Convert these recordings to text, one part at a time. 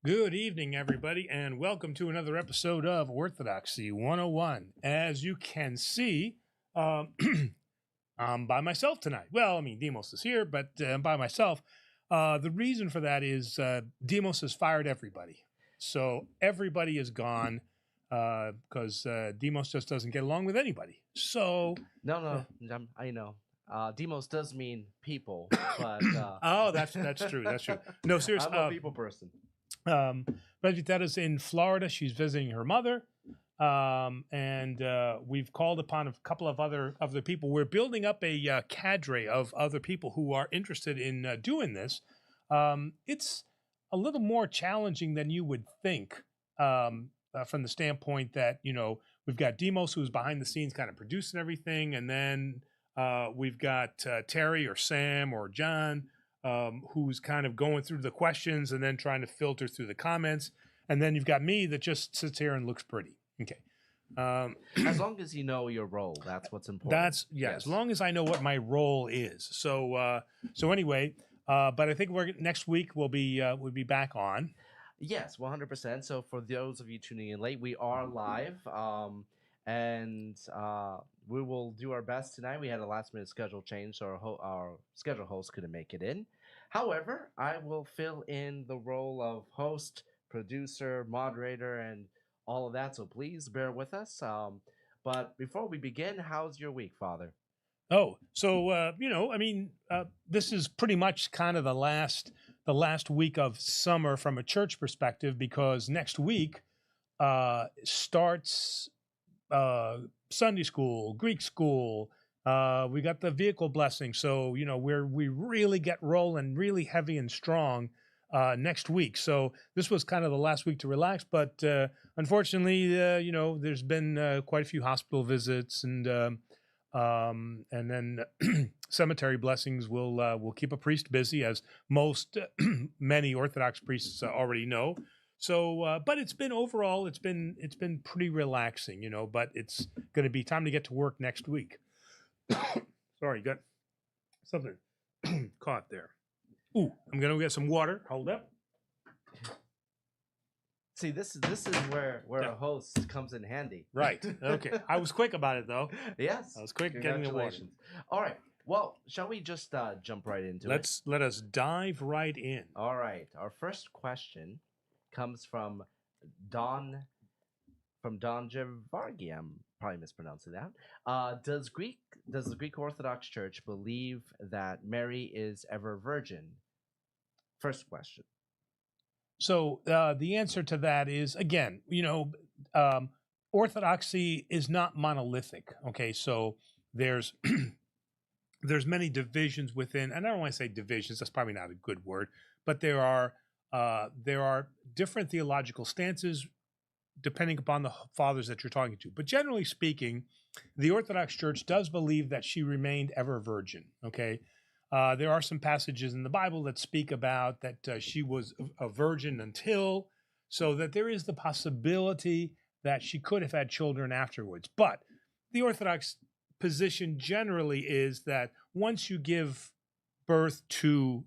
Good evening, everybody, and welcome to another episode of Orthodoxy 101. As you can see, I'm by myself tonight. Well, I mean, Demos is here, but I'm by myself. The reason for that is Demos has fired everybody. So everybody is gone because Demos just doesn't get along with anybody. So No, I know. Demos does mean people, but oh, that's true. That's true. No, seriously, I'm a people person. Brigittetta's in Florida. She's visiting her mother. And we've called upon a couple of other people. We're building up a cadre of other people who are interested in doing this. It's a little more challenging than you would think from the standpoint that, you know, we've got Demos, who's behind the scenes kind of producing everything. And then we've got Terry or Sam or John, who's kind of going through the questions and then trying to filter through the comments. And then you've got me that just sits here and looks pretty. Okay. As long as you know your role, that's what's important. Yes. As long as I know what my role is. So anyway, but I think next week we'll be back on. Yes, 100%. So for those of you tuning in late, we are live, and we will do our best tonight. We had a last-minute schedule change, so our schedule host couldn't make it in. However, I will fill in the role of host, producer, moderator, and all of that, so please bear with us. But before we begin, how's your week, Father? Oh, so this is pretty much kind of the last week of summer from a church perspective, because next week starts Sunday school, Greek school. We got the vehicle blessing, so we really get rolling really heavy and strong next week. So this was kind of the last week to relax, but unfortunately, there's been quite a few hospital visits, and then cemetery blessings will keep a priest busy, as many Orthodox priests already know. So, but it's been pretty relaxing, but it's going to be time to get to work next week. Sorry, got something caught there. Ooh, I'm going to get some water. Hold up. See, this is where a host comes in handy. Right. Okay. I was quick about it, though. Yes. I was quick getting the water. All right. Well, shall we just jump right into it? Let us dive right in. All right. Our first question comes from Don Javargi. I'm probably mispronouncing that. Does the Greek Orthodox Church believe that Mary is ever virgin? First question. So the answer to that is, again, Orthodoxy is not monolithic. Okay, so there's many divisions within, and I don't want to say divisions. That's probably not a good word, but there are different theological stances depending upon the fathers that you're talking to. But generally speaking, the Orthodox Church does believe that she remained ever virgin. Okay. There are some passages in the Bible that speak about that she was a virgin until, so that there is the possibility that she could have had children afterwards. But the Orthodox position generally is that once you give birth to,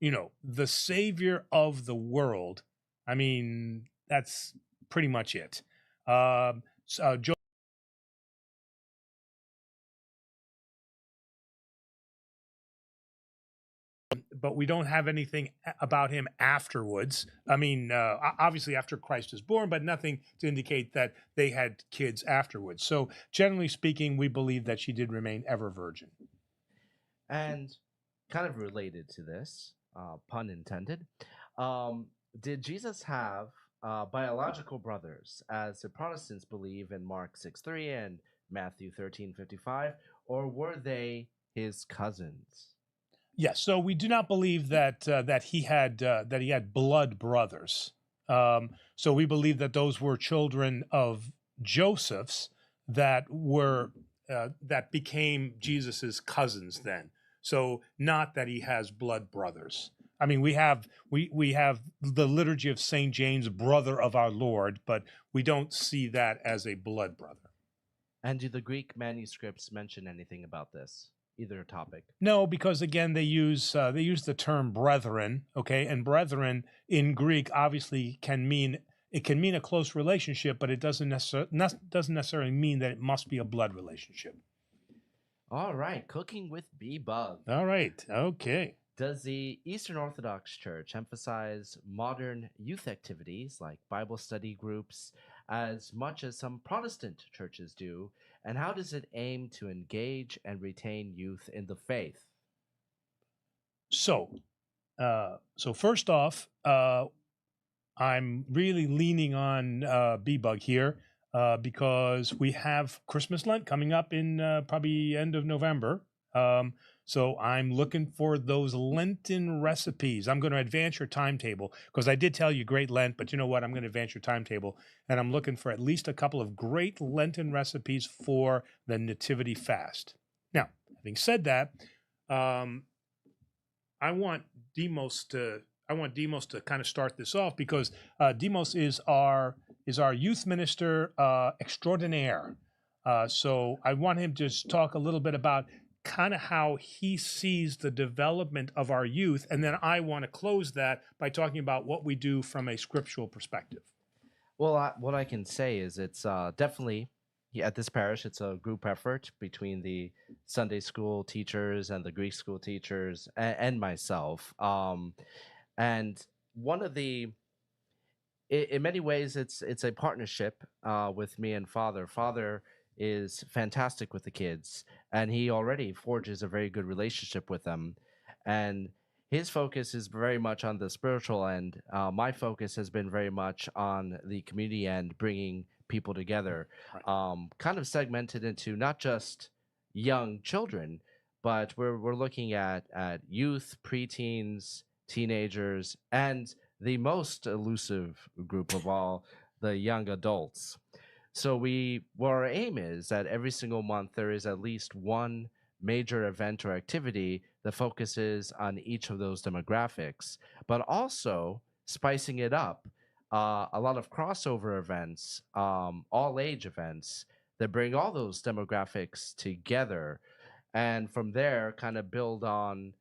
the Savior of the world, I mean, that's pretty much it. But we don't have anything about him afterwards. I mean, obviously after Christ is born, but nothing to indicate that they had kids afterwards. So generally speaking, we believe that she did remain ever virgin. And kind of related to this, pun intended, did Jesus have biological brothers, as the Protestants believe in Mark 6:3 and Matthew 13:55, or were they his cousins? Yes, so we do not believe that he had blood brothers. So we believe that those were children of Joseph's that became Jesus's cousins then. So not that he has blood brothers. I mean, we have the liturgy of St. James, brother of our Lord, but we don't see that as a blood brother. And do the Greek manuscripts mention anything about this? either topic? No, because again, they use the term brethren, okay, and brethren in Greek obviously can mean a close relationship, but it doesn't necessarily mean that it must be a blood relationship. All right, cooking with B-Bug. All right, okay. Does the Eastern Orthodox Church emphasize modern youth activities like Bible study groups as much as some Protestant churches do? And how does it aim to engage and retain youth in the faith? So, first off, I'm really leaning on B-Bug here because we have Christmas Lent coming up in probably end of November. So I'm looking for those Lenten recipes. I'm going to advance your timetable because I did tell you great Lent, but you know what? I'm going to advance your timetable, and I'm looking for at least a couple of great Lenten recipes for the Nativity fast. Now, having said that, I want Demos to kind of start this off because Demos is our youth minister extraordinaire. So I want him to just talk a little bit about kind of how he sees the development of our youth, and then I want to close that by talking about what we do from a scriptural perspective. Well, what I can say is it's definitely at this parish, it's a group effort between the Sunday school teachers and the Greek school teachers and myself. And one of the, in many ways, it's a partnership with me and Father. Father is fantastic with the kids, and he already forges a very good relationship with them. And his focus is very much on the spiritual end. My focus has been very much on the community end, bringing people together, Right. kind of segmented into not just young children, but we're looking at youth, preteens, teenagers, and the most elusive group of all, the young adults. So our aim is that every single month there is at least one major event or activity that focuses on each of those demographics, but also spicing it up. A lot of crossover events, all age events that bring all those demographics together, and from there kind of build on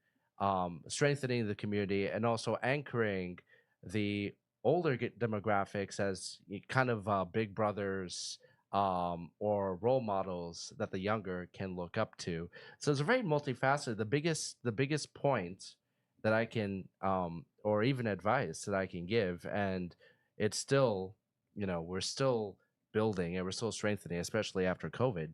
strengthening the community and also anchoring the older demographics as kind of big brothers or role models that the younger can look up to. So it's a very multifaceted. The biggest point that I can or even advice that I can give, and it's still, we're still building and we're still strengthening, especially after COVID,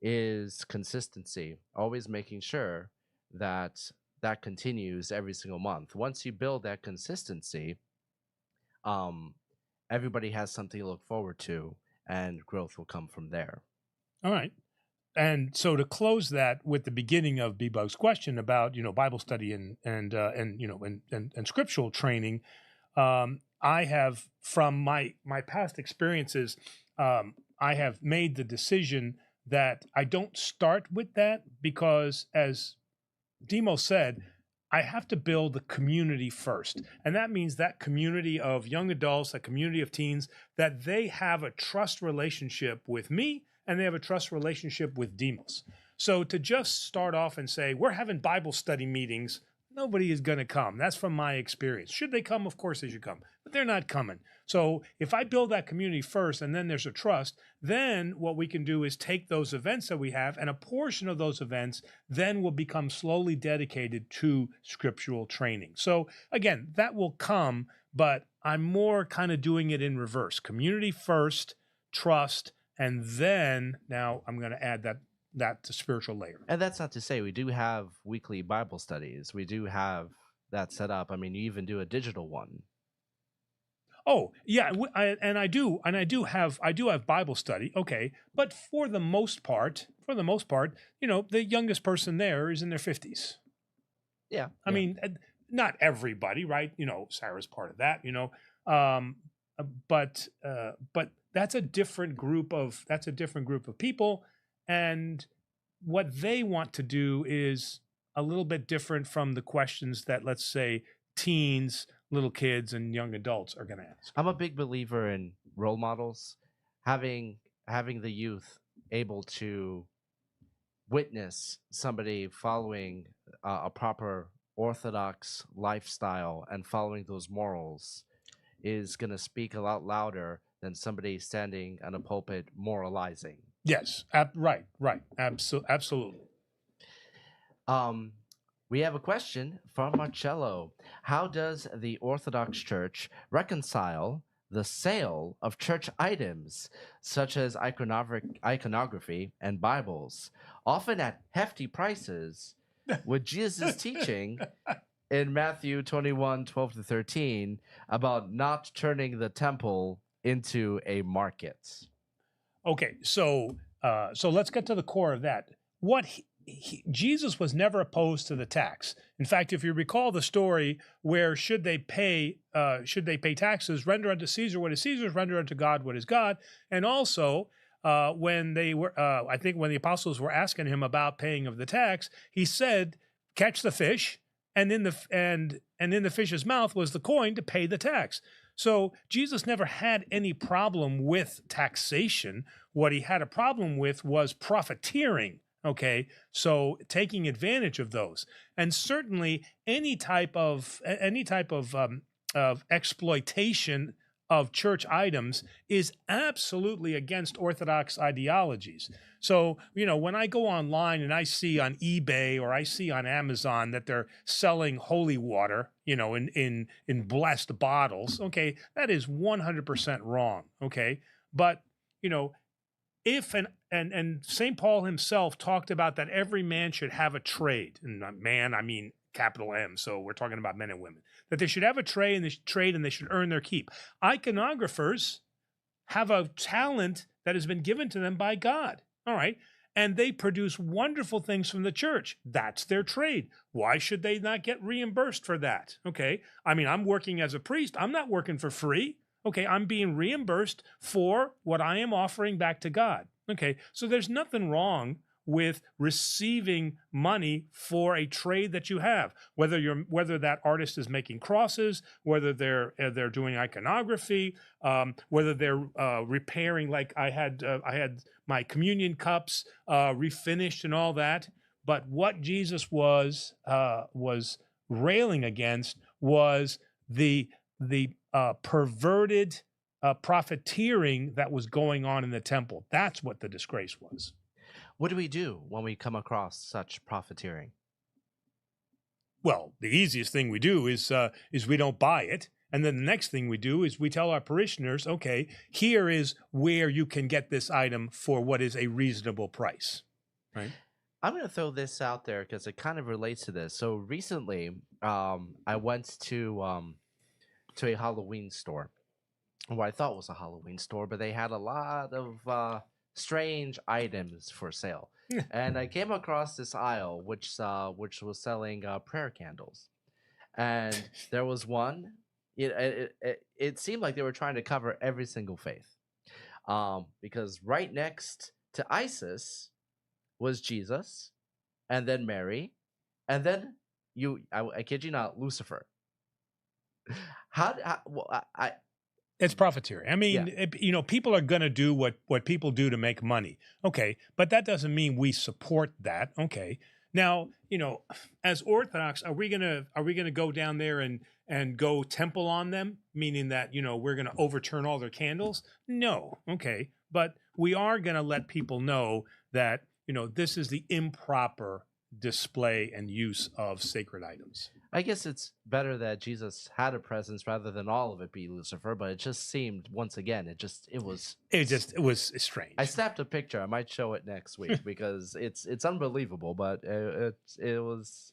is consistency. Always making sure that that continues every single month. Once you build that consistency, um, everybody has something to look forward to, and growth will come from there. All right. And so to close that with the beginning of B-Bug's question about Bible study and scriptural training, I have from my past experiences, I have made the decision that I don't start with that because, as Demo said, I have to build the community first. And that means that community of young adults, that community of teens, that they have a trust relationship with me and they have a trust relationship with Demos. So to just start off and say, we're having Bible study meetings, nobody is going to come. That's from my experience. Should they come? Of course they should come, but they're not coming. So if I build that community first and then there's a trust, then what we can do is take those events that we have, and a portion of those events then will become slowly dedicated to scriptural training. So again, that will come, but I'm more kind of doing it in reverse. Community first, trust, and then now I'm going to add that to spiritual layer. And that's not to say we do have weekly Bible studies. We do have that set up. I mean, you even do a digital one. Oh yeah, I do have Bible study. Okay, but for the most part, the youngest person there is in their 50s. Yeah, I mean, not everybody, right? Sarah's part of that. Um, but that's a different group of people, and what they want to do is a little bit different from the questions that, let's say, teens, little kids, and young adults are going to ask. I'm a big believer in role models, having the youth able to witness somebody following a proper Orthodox lifestyle and following those morals is going to speak a lot louder than somebody standing on a pulpit moralizing. Yes, right, absolutely. We have a question from Marcello. How does the Orthodox Church reconcile the sale of church items such as iconography and Bibles, often at hefty prices, with Jesus' teaching in Matthew 21:12-13 about not turning the temple into a market? Okay, so let's get to the core of that. What Jesus was never opposed to the tax. In fact, if you recall the story where should they pay taxes, render unto Caesar what is Caesar's, render unto God what is God, and also when they were, I think when the apostles were asking him about paying of the tax, he said, "Catch the fish, and in the fish's mouth was the coin to pay the tax." So Jesus never had any problem with taxation. What he had a problem with was profiteering. Okay, so taking advantage of those, and certainly any type of exploitation of church items is absolutely against Orthodox ideologies. So, when I go online and I see on eBay or I see on Amazon that they're selling holy water, in blessed bottles, okay, that is 100% wrong. Okay, but if and St. Paul himself talked about that every man should have a trade, and man, I mean capital M, so we're talking about men and women, that they should have a trade and they should earn their keep. Iconographers have a talent that has been given to them by God. All right. And they produce wonderful things from the church. That's their trade. Why should they not get reimbursed for that? Okay. I mean, I'm working as a priest. I'm not working for free. Okay. I'm being reimbursed for what I am offering back to God. Okay. So there's nothing wrong with receiving money for a trade that you have, whether that artist is making crosses, whether they're doing iconography, whether they're repairing, like I had my communion cups refinished and all that. But what Jesus was railing against was the perverted profiteering that was going on in the temple. That's what the disgrace was. What do we do when we come across such profiteering? Well, the easiest thing we do is we don't buy it. And then the next thing we do is we tell our parishioners, okay, here is where you can get this item for what is a reasonable price. Right? I'm going to throw this out there because it kind of relates to this. So recently, I went to a Halloween store. What I thought was a Halloween store, but they had a lot of strange items for sale. And I came across this aisle which was selling prayer candles, and there was one. It seemed like they were trying to cover every single faith, because right next to Isis was Jesus, and then Mary, and then I kid you not, Lucifer. It's profiteering. I mean, yeah. People are going to do what people do to make money. Okay. But that doesn't mean we support that. Okay. Now, as Orthodox, are we going to go down there and go temple on them? Meaning that, we're going to overturn all their candles? No. Okay. But we are going to let people know that, this is the improper display and use of sacred items. I guess it's better that Jesus had a presence rather than all of it be Lucifer, but it just seemed, once again, it was strange. I snapped a picture. I might show it next week because it's unbelievable, but it's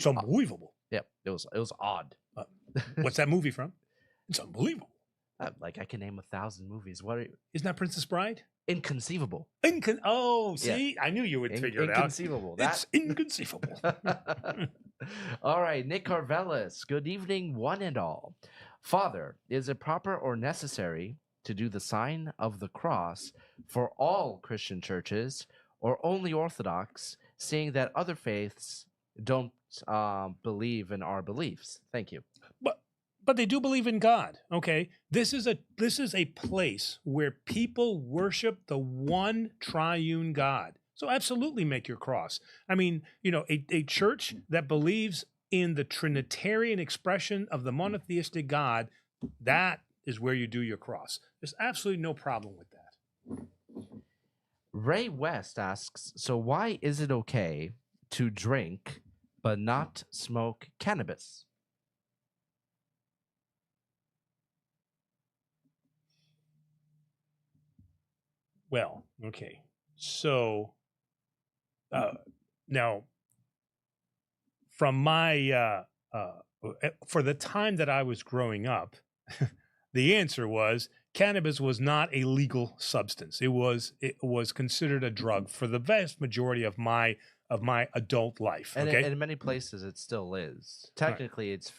unbelievable. Yeah, it was odd. What's that movie from? It's unbelievable. I can name 1,000 movies. Isn't that Princess Bride? Inconceivable. See, yeah. I knew you would figure it out. Inconceivable. It's inconceivable. All right, Nick Carvelis. Good evening, one and all. Father, is it proper or necessary to do the sign of the cross for all Christian churches or only Orthodox, seeing that other faiths don't believe in our beliefs? Thank you. But they do believe in God. Okay, this is a place where people worship the one triune God. So absolutely make your cross. I mean, a church that believes in the Trinitarian expression of the monotheistic God, that is where you do your cross. There's absolutely no problem with that. Ray West asks, so why is it okay to drink but not smoke cannabis? Well, okay. So now, from my for the time that I was growing up, the answer was cannabis was not a legal substance. It was considered a drug for the vast majority of my adult life. And Okay, in many places, it still is. Right. Technically, it's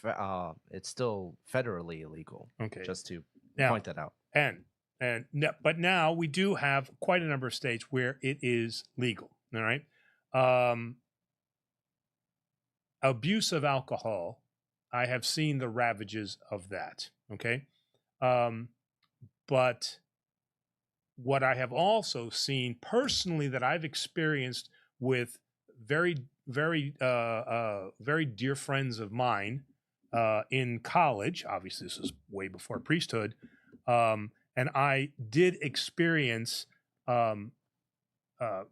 still federally illegal. Okay. Just to Now, point that out. But now we do have quite a number of states where it is legal. All right. Abuse of alcohol, I have seen the ravages of that. Okay. But what I have also seen personally that I've experienced with very, very, very dear friends of mine in college, obviously this was way before priesthood, and I did experience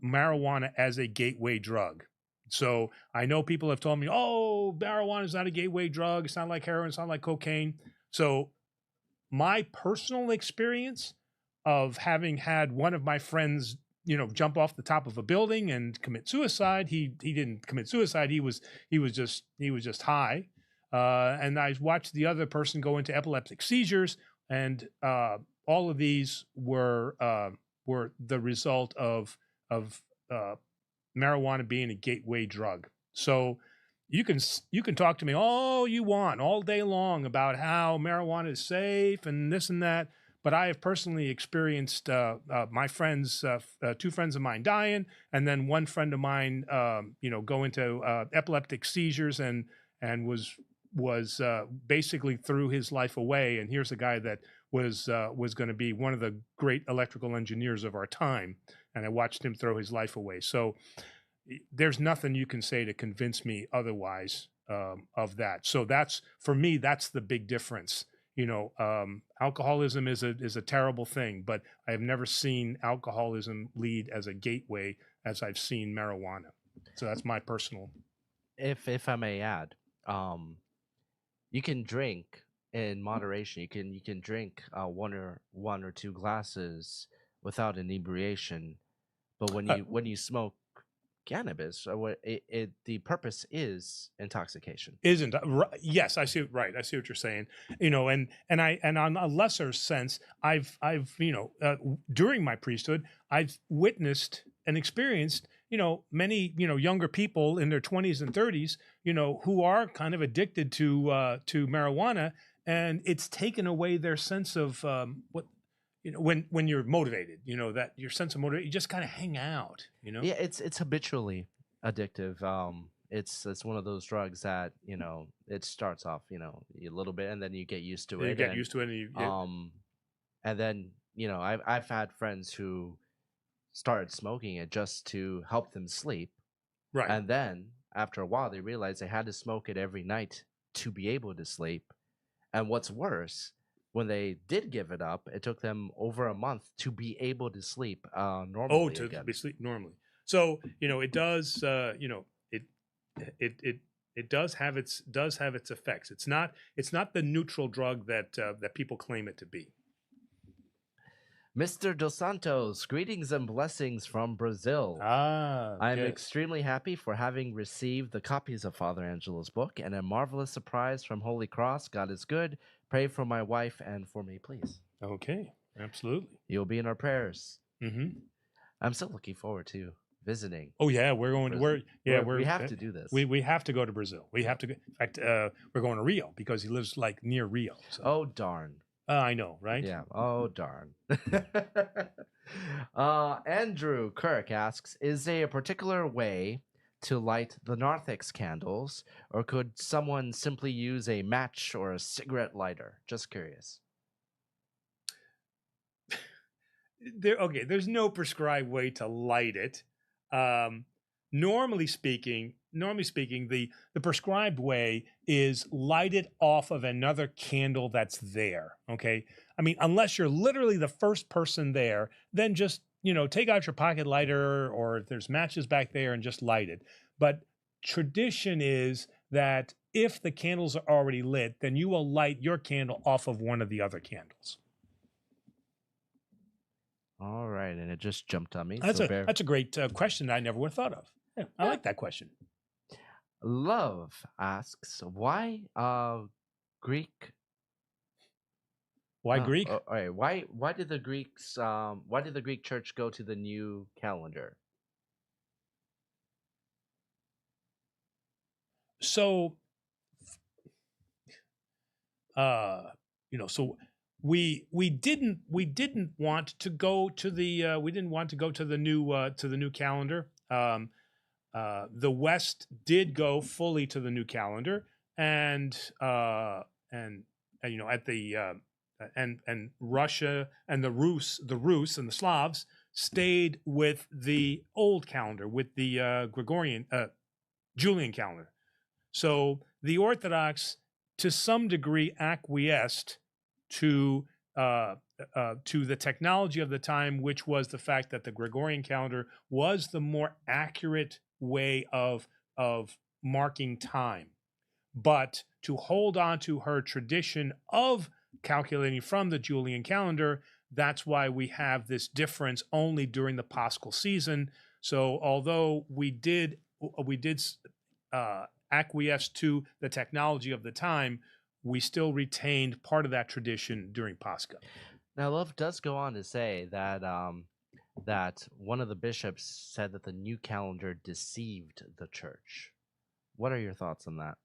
marijuana as a gateway drug. So I know people have told me, oh, marijuana is not a gateway drug. It's not like heroin. It's not like cocaine. So my personal experience of having had one of my friends, jump off the top of a building and commit suicide. He didn't commit suicide. He was just high. And I watched the other person go into epileptic seizures, and all of these were the result of marijuana being a gateway drug. So you can talk to me all you want all day long about how marijuana is safe and this and that, but I have personally experienced my friends, two friends of mine dying, and then one friend of mine, go into epileptic seizures and was basically threw his life away. And here's a guy that was going to be one of the great electrical engineers of our time, and I watched him throw his life away. So there's nothing you can say to convince me otherwise of that. So that's, for me, that's the big difference. Alcoholism is a terrible thing, but I have never seen alcoholism lead as a gateway as I've seen marijuana. So that's my personal. If I may add, you can drink in moderation. You can drink one or two glasses without inebriation, but when you smoke cannabis, the purpose is intoxication. Isn't yes, I see. Right, I see what you're saying. And on a lesser sense, I've during my priesthood, I've witnessed and experienced many younger people in their 20s and 30s who are kind of addicted to marijuana, and it's taken away their sense of what when you're motivated, that your sense of motivation, you just kind of hang out. Yeah, it's habitually addictive. It's one of those drugs that it starts off a little bit, and then you get used to it. You get used to it, and then I've had friends who started smoking it just to help them sleep, right? And then after a while, they realized they had to smoke it every night to be able to sleep. And what's worse, when they did give it up, it took them over a month to be able to sleep normally. Oh, to be sleep normally. So it does. It does have its effects. It's not the neutral drug that people claim it to be. Mr. Dos Santos, greetings and blessings from Brazil. I'm extremely happy for having received the copies of Father Angelo's book and a marvelous surprise from Holy Cross. God is good. Pray for my wife and for me, please. Okay, absolutely. You'll be in our prayers. Mm-hmm. I'm still looking forward to visiting. Oh yeah, we're going to we have to do this. We have to go to Brazil. We have to go. In fact, we're going to Rio because he lives like near Rio. So. Oh darn. I know, right? Yeah. Oh darn. Andrew Kirk asks, is there a particular way to light the narthex candles, or could someone simply use a match or a cigarette lighter? Just curious. There's no prescribed way to light it. Normally speaking, the prescribed way is light it off of another candle that's there. Okay, I mean, unless you're literally the first person there, then just take out your pocket lighter, or if there's matches back there, and just light it. But tradition is that if the candles are already lit, then you will light your candle off of one of the other candles. All right, and it just jumped on me. That's a great question that I never would have thought of. Yeah, I like that question. Love asks, why Greek? Why Greek? All right, why did the Greeks why did the Greek church go to the new calendar? So so we didn't want to go to the new calendar. The West did go fully to the new calendar, and at the and Russia and the Rus and the Slavs stayed with the old calendar, with the Gregorian Julian calendar. So the Orthodox, to some degree, acquiesced to the technology of the time, which was the fact that the Gregorian calendar was the more accurate way of marking time. But to hold on to her tradition of calculating from the Julian calendar, that's why we have this difference only during the Paschal season. So although we did acquiesce to the technology of the time, we still retained part of that tradition during Pascha. Now, Love does go on to say that that one of the bishops said that the new calendar deceived the church. What are your thoughts on that?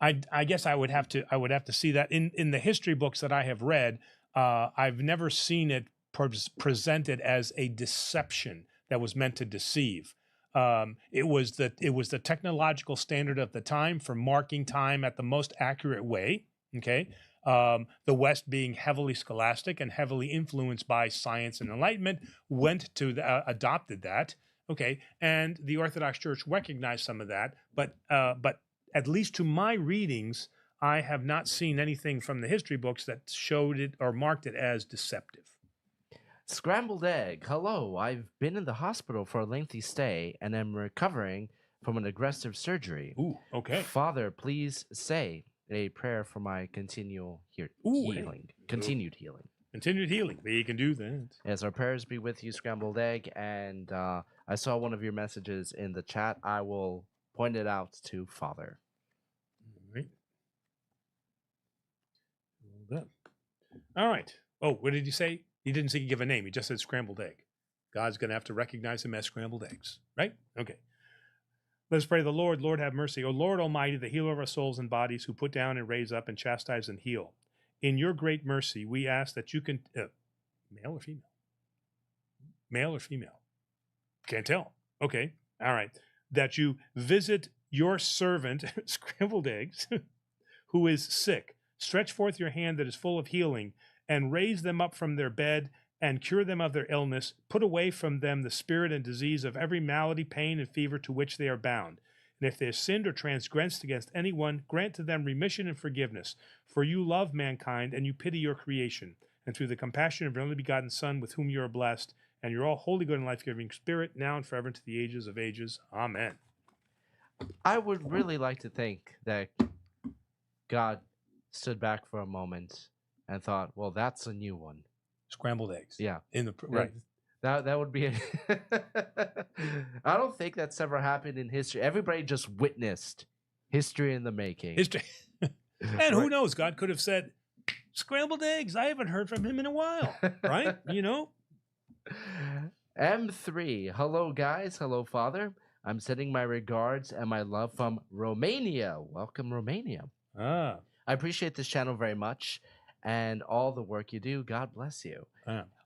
I guess I would have to see that in the history books that I have read. I've never seen it presented as a deception that was meant to deceive. It was the technological standard of the time for marking time at the most accurate way. Okay, the West, being heavily scholastic and heavily influenced by science and enlightenment, adopted that. Okay, and the Orthodox Church recognized some of that, but at least to my readings, I have not seen anything from the history books that showed it or marked it as deceptive. Scrambled egg. Hello, I've been in the hospital for a lengthy stay and am recovering from an aggressive surgery. Ooh, okay. Father, please say a prayer for my continual healing. Hey. Continued healing. Continued healing. We can do that. Yes, our prayers be with you, Scrambled Egg. And I saw one of your messages in the chat. I will point it out to Father. All right. Oh, what did you say? He didn't say give a name. He just said scrambled egg. God's going to have to recognize him as scrambled eggs, right? Okay. Let us pray the Lord. Lord, have mercy. O Lord Almighty, the healer of our souls and bodies, who put down and raise up and chastise and heal. In your great mercy, we ask that you can... male or female? Male or female? Can't tell. Okay. All right. That you visit your servant, scrambled eggs, who is sick. Stretch forth your hand that is full of healing, and raise them up from their bed, and cure them of their illness. Put away from them the spirit and disease of every malady, pain, and fever to which they are bound. And if they have sinned or transgressed against anyone, grant to them remission and forgiveness. For you love mankind, and you pity your creation. And through the compassion of your only begotten Son, with whom you are blessed, and your all holy, good, and life-giving Spirit, now and forever, to the ages of ages. Amen. I would really like to think that God stood back for a moment and thought, well, that's a new one. Scrambled eggs. Yeah. Right. That would be it. I don't think that's ever happened in history. Everybody just witnessed history in the making. History. And who knows? God could have said, scrambled eggs. I haven't heard from him in a while. Right? M3. Hello, guys. Hello, Father. I'm sending my regards and my love from Romania. Welcome, Romania. I appreciate this channel very much and all the work you do. God bless you.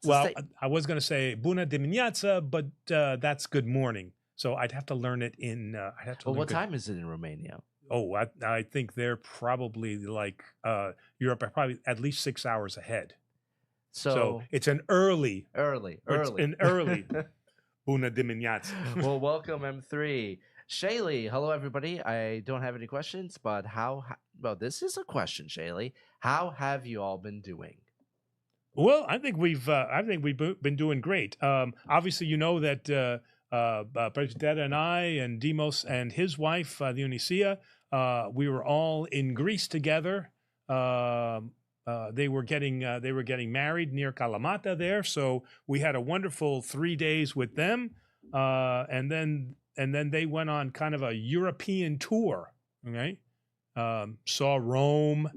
Well, I was going to say Bună dimineața, but that's good morning. So I'd have to learn it in... what time is it in Romania? Oh, I think they're probably like Europe, are probably at least 6 hours ahead. So it's an early. Early. It's an early. Bună dimineața. Well, welcome M3. Shaylee, hello everybody. I don't have any questions, but well, this is a question, Shaylee. How have you all been doing? Well, I think we've been doing great. Obviously, you know that President and I and Demos and his wife, Dionysia, we were all in Greece together. They were getting married near Kalamata there, so we had a wonderful 3 days with them, and then they went on kind of a European tour. Okay, saw Rome.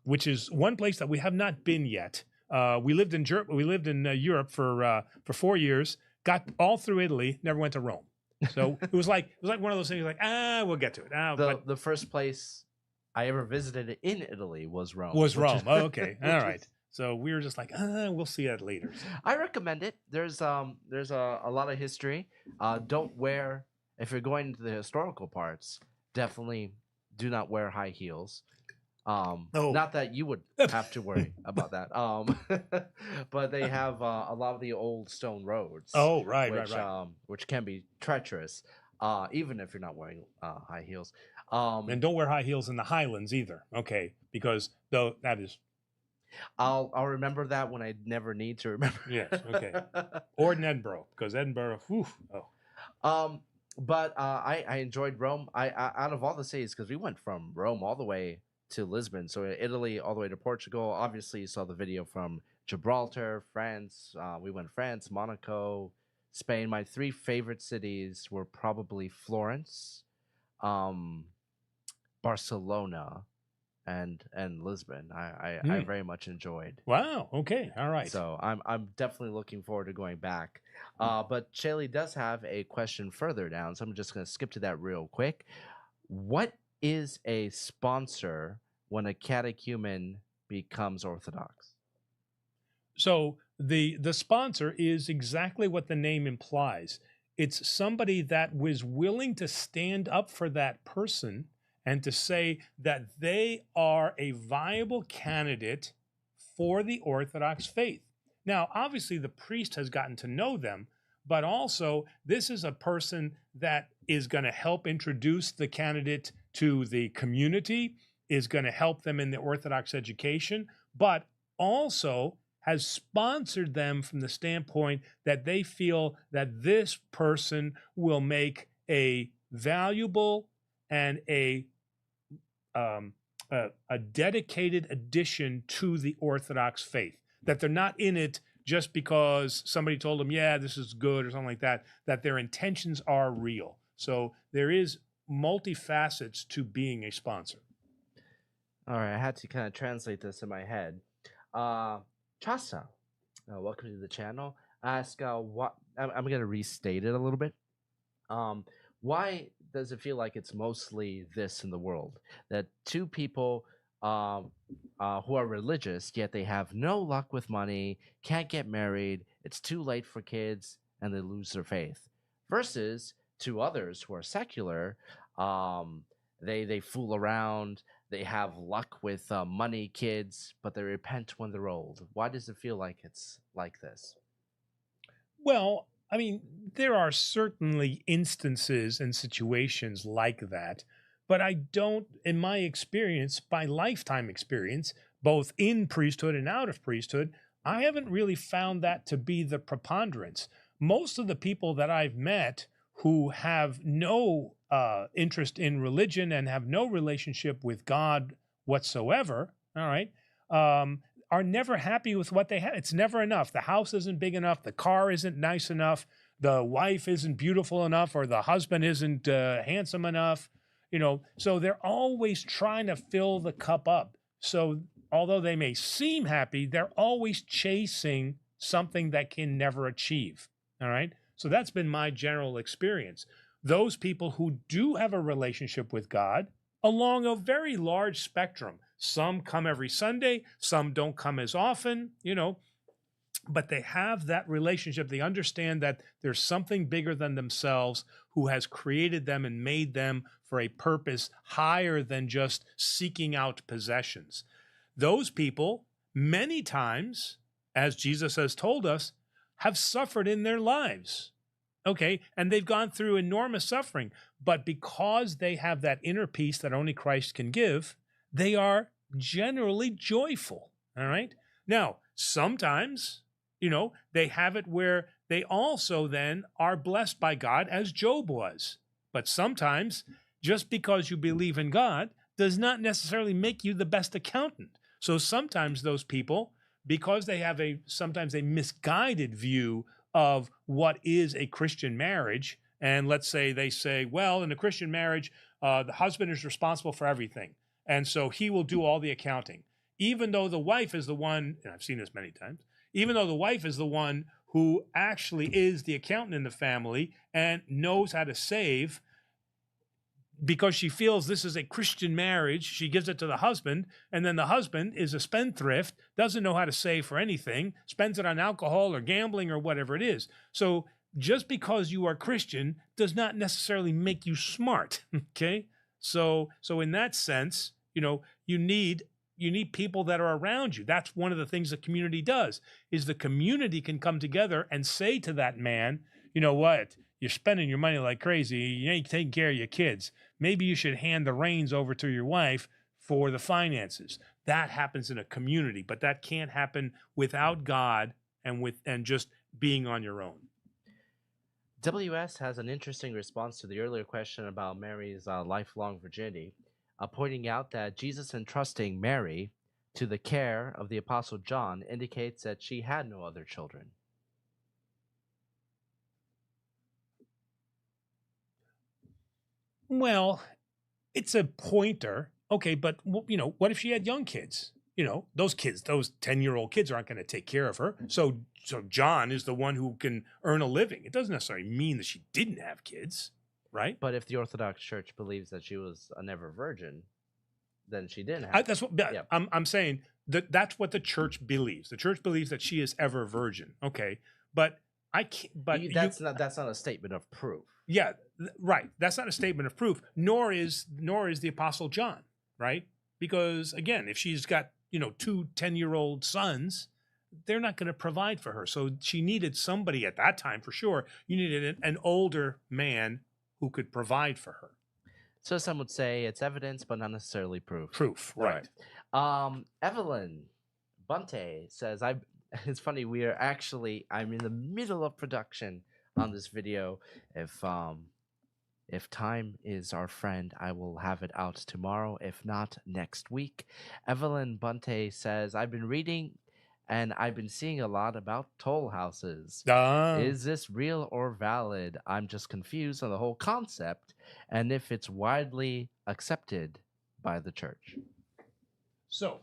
Which is one place that we have not been yet. We lived in Europe for 4 years, got all through Italy, never went to Rome. So it was like one of those things like, we'll get to it. The first place I ever visited in Italy was Rome. Oh, okay. All right. So we were just like, we'll see that later. I recommend it. There's a lot of history. If you're going into the historical parts, definitely do not wear high heels. Not that you would have to worry about that. But they have a lot of the old stone roads. Oh, right. Which can be treacherous, even if you're not wearing high heels. And don't wear high heels in the Highlands either. Okay, because though that is. I'll remember that when I never need to remember. Yes. Okay. Or in Edinburgh, because Edinburgh. Whew, But I enjoyed Rome. I out of all the cities, because we went from Rome all the way to Lisbon, so Italy all the way to Portugal. Obviously, you saw the video from Gibraltar, France. We went France, Monaco, Spain. My 3 favorite cities were probably Florence, Barcelona, and Lisbon. I very much enjoyed. Wow. Okay. All right. So I'm definitely looking forward to going back. But Shaylee does have a question further down, so I'm just going to skip to that real quick. What is a sponsor when a catechumen becomes Orthodox? So the sponsor is exactly what the name implies. It's somebody that was willing to stand up for that person and to say that they are a viable candidate for the Orthodox faith. Now, obviously, the priest has gotten to know them, but also this is a person that is going to help introduce the candidate to the community, is going to help them in the Orthodox education, but also has sponsored them from the standpoint that they feel that this person will make a valuable and a dedicated addition to the Orthodox faith, that they're not in it just because somebody told them, yeah, this is good or something like that, that their intentions are real. So there is multifacets to being a sponsor. All right, I had to kind of translate this in my head. Chasa, welcome to the channel. Ask what I'm going to restate it a little bit. Why does it feel like it's mostly this in the world? That 2 people who are religious, yet they have no luck with money, can't get married, it's too late for kids, and they lose their faith. Versus 2 others who are secular, they fool around, they have luck with money, kids, but they repent when they're old. Why does it feel like it's like this? Well, I mean, there are certainly instances and situations like that, but I don't, in my experience, my lifetime experience, both in priesthood and out of priesthood, I haven't really found that to be the preponderance. Most of the people that I've met who have no interest in religion and have no relationship with God whatsoever, all right, are never happy with what they have. It's never enough. The house isn't big enough. The car isn't nice enough. The wife isn't beautiful enough, or the husband isn't handsome enough. So they're always trying to fill the cup up. So although they may seem happy, they're always chasing something that can never achieve. All right. So that's been my general experience. Those people who do have a relationship with God along a very large spectrum, some come every Sunday, some don't come as often, but they have that relationship. They understand that there's something bigger than themselves who has created them and made them for a purpose higher than just seeking out possessions. Those people, many times, as Jesus has told us, have suffered in their lives. Okay, and they've gone through enormous suffering, but because they have that inner peace that only Christ can give, they are generally joyful. All right. Now, sometimes, they have it where they also then are blessed by God, as Job was. But sometimes, just because you believe in God does not necessarily make you the best accountant. So sometimes those people, because they have sometimes a misguided view of what is a Christian marriage, and let's say they say, well, in a Christian marriage, the husband is responsible for everything, and so he will do all the accounting, even though the wife is the one, and I've seen this many times, even though the wife is the one who actually is the accountant in the family and knows how to save. Because she feels this is a Christian marriage, she gives it to the husband, and then the husband is a spendthrift, doesn't know how to save for anything, spends it on alcohol or gambling or whatever it is. So just because you are Christian does not necessarily make you smart, okay? So in that sense, you need people that are around you. That's one of the things the community does, is the community can come together and say to that man, you know what? You're spending your money like crazy. You ain't taking care of your kids. Maybe you should hand the reins over to your wife for the finances. That happens in a community, but that can't happen without God and just being on your own. WS has an interesting response to the earlier question about Mary's lifelong virginity, pointing out that Jesus entrusting Mary to the care of the Apostle John indicates that she had no other children. Well, it's a pointer. Okay, but what if she had young kids? Those 10-year-old kids aren't going to take care of her. So John is the one who can earn a living. It doesn't necessarily mean that she didn't have kids, right? But if the Orthodox Church believes that she was a never virgin, then she didn't have. That's what I'm saying. That's what the church believes. The church believes that she is ever virgin. Okay, but I can't. But that's not a statement of proof. Yeah, right. That's not a statement of proof. Nor is the Apostle John, right? Because again, if she's got 2 10-year-old sons, they're not going to provide for her. So she needed somebody at that time for sure. You needed an older man who could provide for her. So some would say it's evidence, but not necessarily proof. Proof, right. Evelyn Bunte says, it's funny, I'm in the middle of production on this video. If time is our friend, I will have it out tomorrow, if not next week. Evelyn Bunte says, I've been reading and I've been seeing a lot about toll houses. Is this real or valid? I'm just confused on the whole concept and if it's widely accepted by the church. So,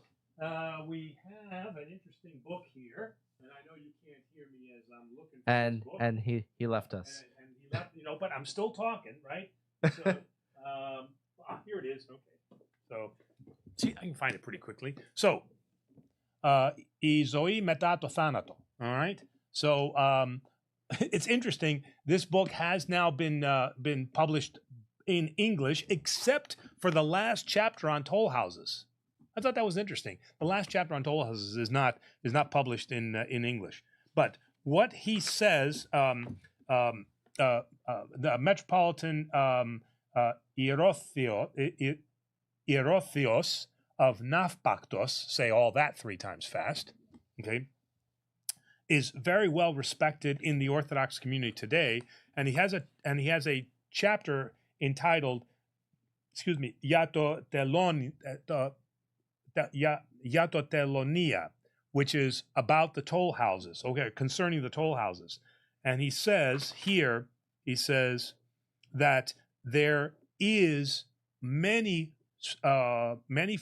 we have an interesting book here, and I know you can't hear me as I'm looking for this book. And he left us. And he left, but I'm still talking, right? So, here it is. Okay. So, see, I can find it pretty quickly. So, η ζωή μετά το θάνατο. All right. So, it's interesting. This book has now been published in English, except for the last chapter on toll houses. I thought that was interesting. The last chapter on toll houses is not published in English. But what he says, the Metropolitan Hierotheos of Nafpaktos, say all that 3 times fast, okay, is very well respected in the Orthodox community today, and he has a chapter entitled, Yatotelonia, which is about the toll houses, okay, concerning the toll houses. And he says that there is many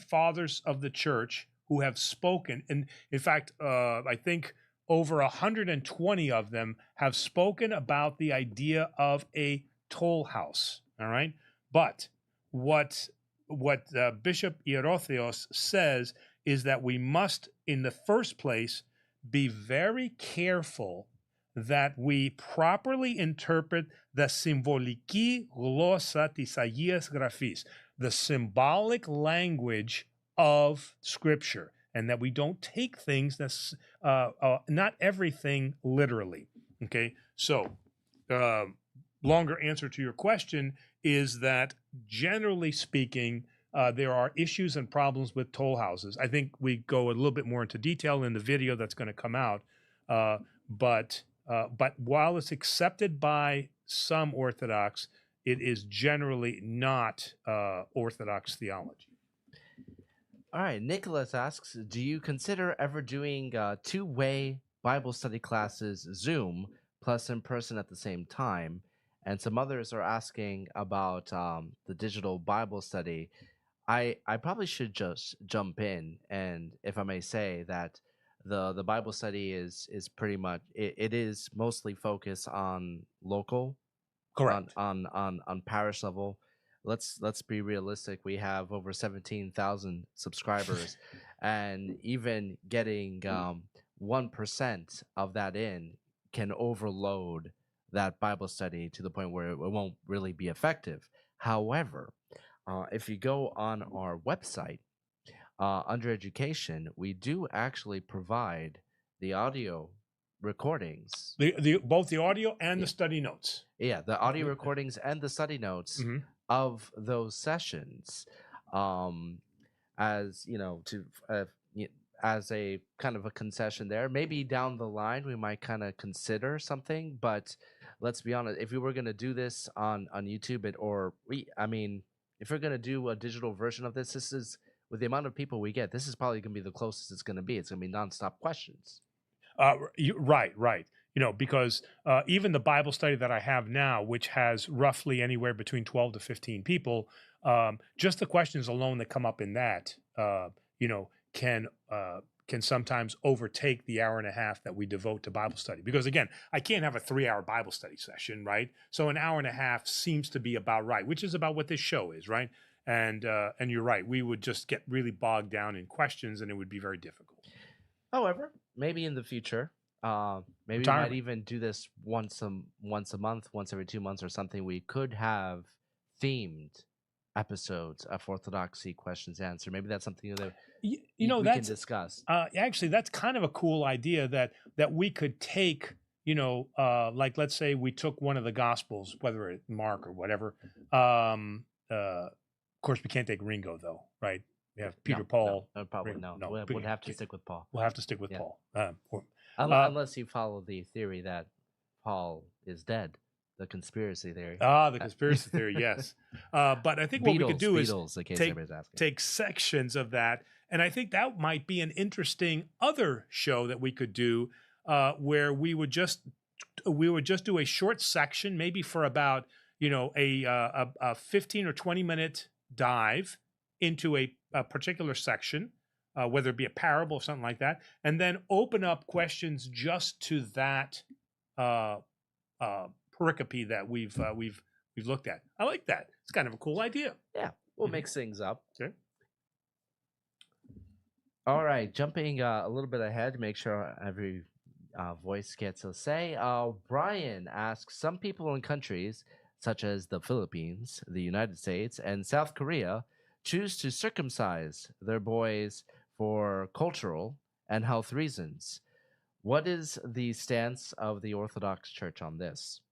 fathers of the church who have spoken, and in fact, I think over 120 of them have spoken about the idea of a toll house. All right, but what Bishop Hierotheos says is that we must, in the first place, be very careful that we properly interpret the symboliki glossa tis Agias Graphis, the symbolic language of Scripture. and that we don't take things that's not everything literally. Okay, so longer answer to your question is that generally speaking, there are issues and problems with toll houses. I think we go a little bit more into detail in the video that's going to come out. But while it's accepted by some Orthodox, it is generally not Orthodox theology. All right, Nicholas asks, do you consider ever doing two-way Bible study classes, Zoom, plus in person at the same time? And some others are asking about the digital Bible study. I probably should just jump in, and if I may say that the Bible study is pretty much it is mostly focused on local, Correct. on parish level. Let's be realistic. We have over 17,000 subscribers, and even getting 1% of that in can overload that Bible study to the point where it won't really be effective. However, if you go on our website, under education, we do actually provide the audio recordings. Both the audio and Yeah. the study notes. Yeah, the audio recordings and the study notes Mhm. of those sessions, as you know, as a kind of a concession there. Maybe down the line we might kind of consider something, but let's be honest, if we were going to do this on YouTube, if we're going to do a digital version of this is, with the amount of people we get, this is probably going to be the closest it's going to be. It's going to be nonstop questions. Right. Because even the Bible study that I have now, which has roughly anywhere between 12 to 15 people, just the questions alone that come up in that, can sometimes overtake the hour and a half that we devote to Bible study. Because again, I can't have a 3-hour Bible study session, right? So an hour and a half seems to be about right, which is about what this show is, right? And you're right, we would just get really bogged down in questions, and it would be very difficult. However, maybe in the future, maybe we might even do this once a month, once every 2 months or something. We could have themed episodes of Orthodoxy questions answered. Maybe that's something that we can discuss. Actually, that's kind of a cool idea that we could take, like let's say we took one of the Gospels, whether it's Mark or whatever. Of course, we can't take Ringo though, right? We have Peter, Paul. No, probably no. We'll have to stick with Paul. We'll have to stick with Paul. Unless you follow the theory that Paul is dead. The conspiracy theory. The conspiracy theory, yes. But I think what we could do is take sections of that. And I think that might be an interesting other show that we could do, where we would just do a short section, maybe for about, a 15 or 20 minute dive into a particular section, whether it be a parable or something like that, and then open up questions just to that pericope that we've looked at. I like that. It's kind of a cool idea. Yeah, we'll mix things up. Okay. All right, jumping a little bit ahead to make sure every voice gets a say. Brian asks, some people in countries such as the Philippines, the United States, and South Korea choose to circumcise their boys for cultural and health reasons. What is the stance of the Orthodox Church on this?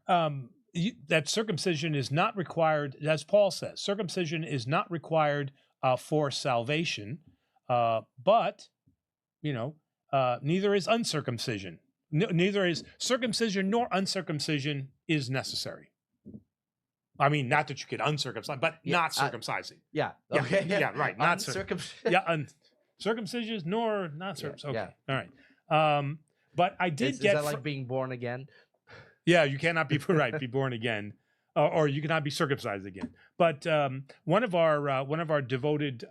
That circumcision is not required, as Paul says. Circumcision is not required for salvation, but neither is uncircumcision. Neither is circumcision nor uncircumcision is necessary. I mean, not that you could uncircumcise, but not circumcising. Okay. Yeah. Right. Not circumcision. Circumcision nor not circumcision. Okay. All right. But I did Is that like being born again? Yeah, you cannot be be born again, or you cannot be circumcised again. But one of our devoted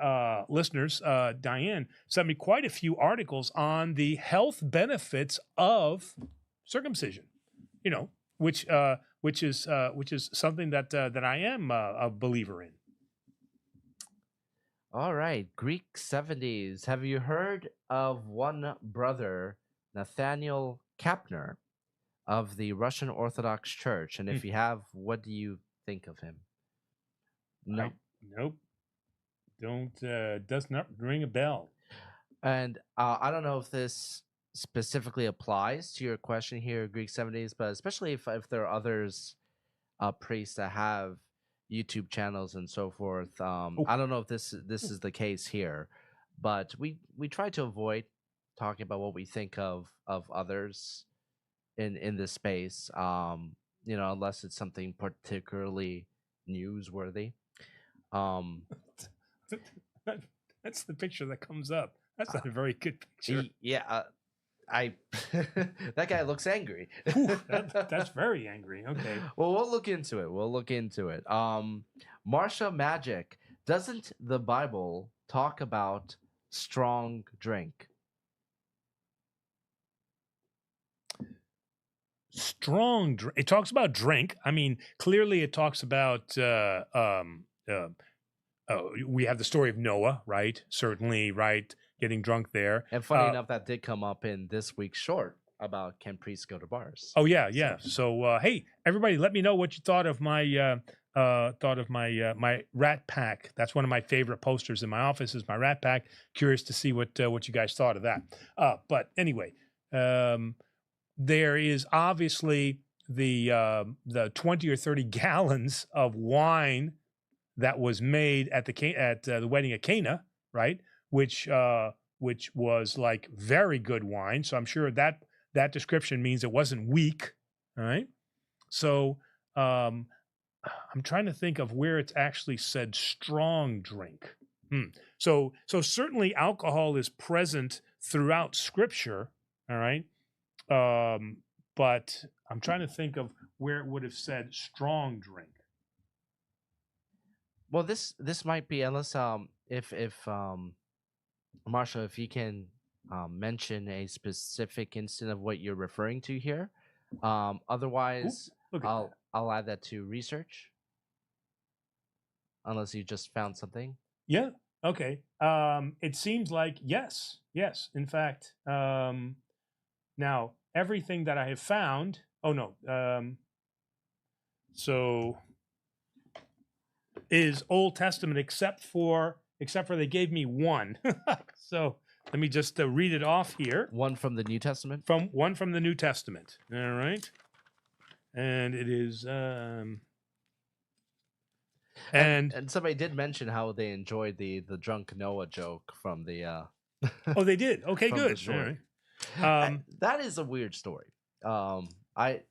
listeners, Diane, sent me quite a few articles on the health benefits of circumcision. Which is something that I am a believer in. All right, Greek 70s. Have you heard of one brother, Nathaniel Kapner, of the Russian Orthodox Church? And if you have, what do you think of him? No. Nope. does not ring a bell. And I don't know if this specifically applies to your question here, Greek 70s, but especially if there are others, priests that have YouTube channels and so forth. I don't know if this is the case here, but we try to avoid talking about what we think of others in this space. Unless it's something particularly newsworthy. That's the picture that comes up. That's not a very good picture. Yeah, I that guy looks angry. Ooh, that's very angry. Okay. Well, we'll look into it. Marsha Magic, doesn't the Bible talk about strong drink? Strong drink. It talks about drink. I mean, clearly it talks about we have the story of Noah, right? Certainly, right? Getting drunk there. And funny enough, that did come up in this week's short about can priests go to bars. Oh yeah, yeah. So hey, everybody, let me know what you thought of my my Rat Pack. That's one of my favorite posters in my office. Is my Rat Pack. Curious to see what you guys thought of that. But anyway, there is obviously the 20 or 30 gallons of wine that was made at the wedding at Cana, right? Which was like very good wine. So I'm sure that description means it wasn't weak. All right. So I'm trying to think of where it's actually said strong drink. So certainly alcohol is present throughout Scripture. All right. But I'm trying to think of where it would have said strong drink. Well, this might be, unless if Marsha, if you can mention a specific instant of what you're referring to here. Otherwise, I'll add that to research. Unless you just found something. Yeah. Okay. It seems like yes. In fact, now everything that I have found. Oh no. So is Old Testament except for they gave me one. So let me just read it off here. One from the New Testament? One from the New Testament. All right. And it is and somebody did mention how they enjoyed the drunk Noah joke from the Oh, they did. Okay, good. All right. That is a weird story. That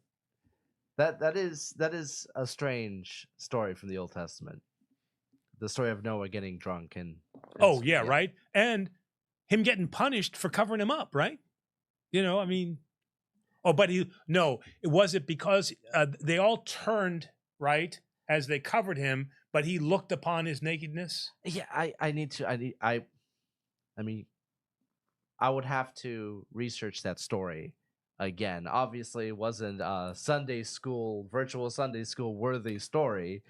is a strange story from the Old Testament. The story of Noah getting drunk and right. And him getting punished for covering him up, right? I mean, but it wasn't because they all turned, right, as they covered him, but he looked upon his nakedness. Yeah, I mean, I would have to research that story again. Obviously, it wasn't a virtual Sunday school worthy story.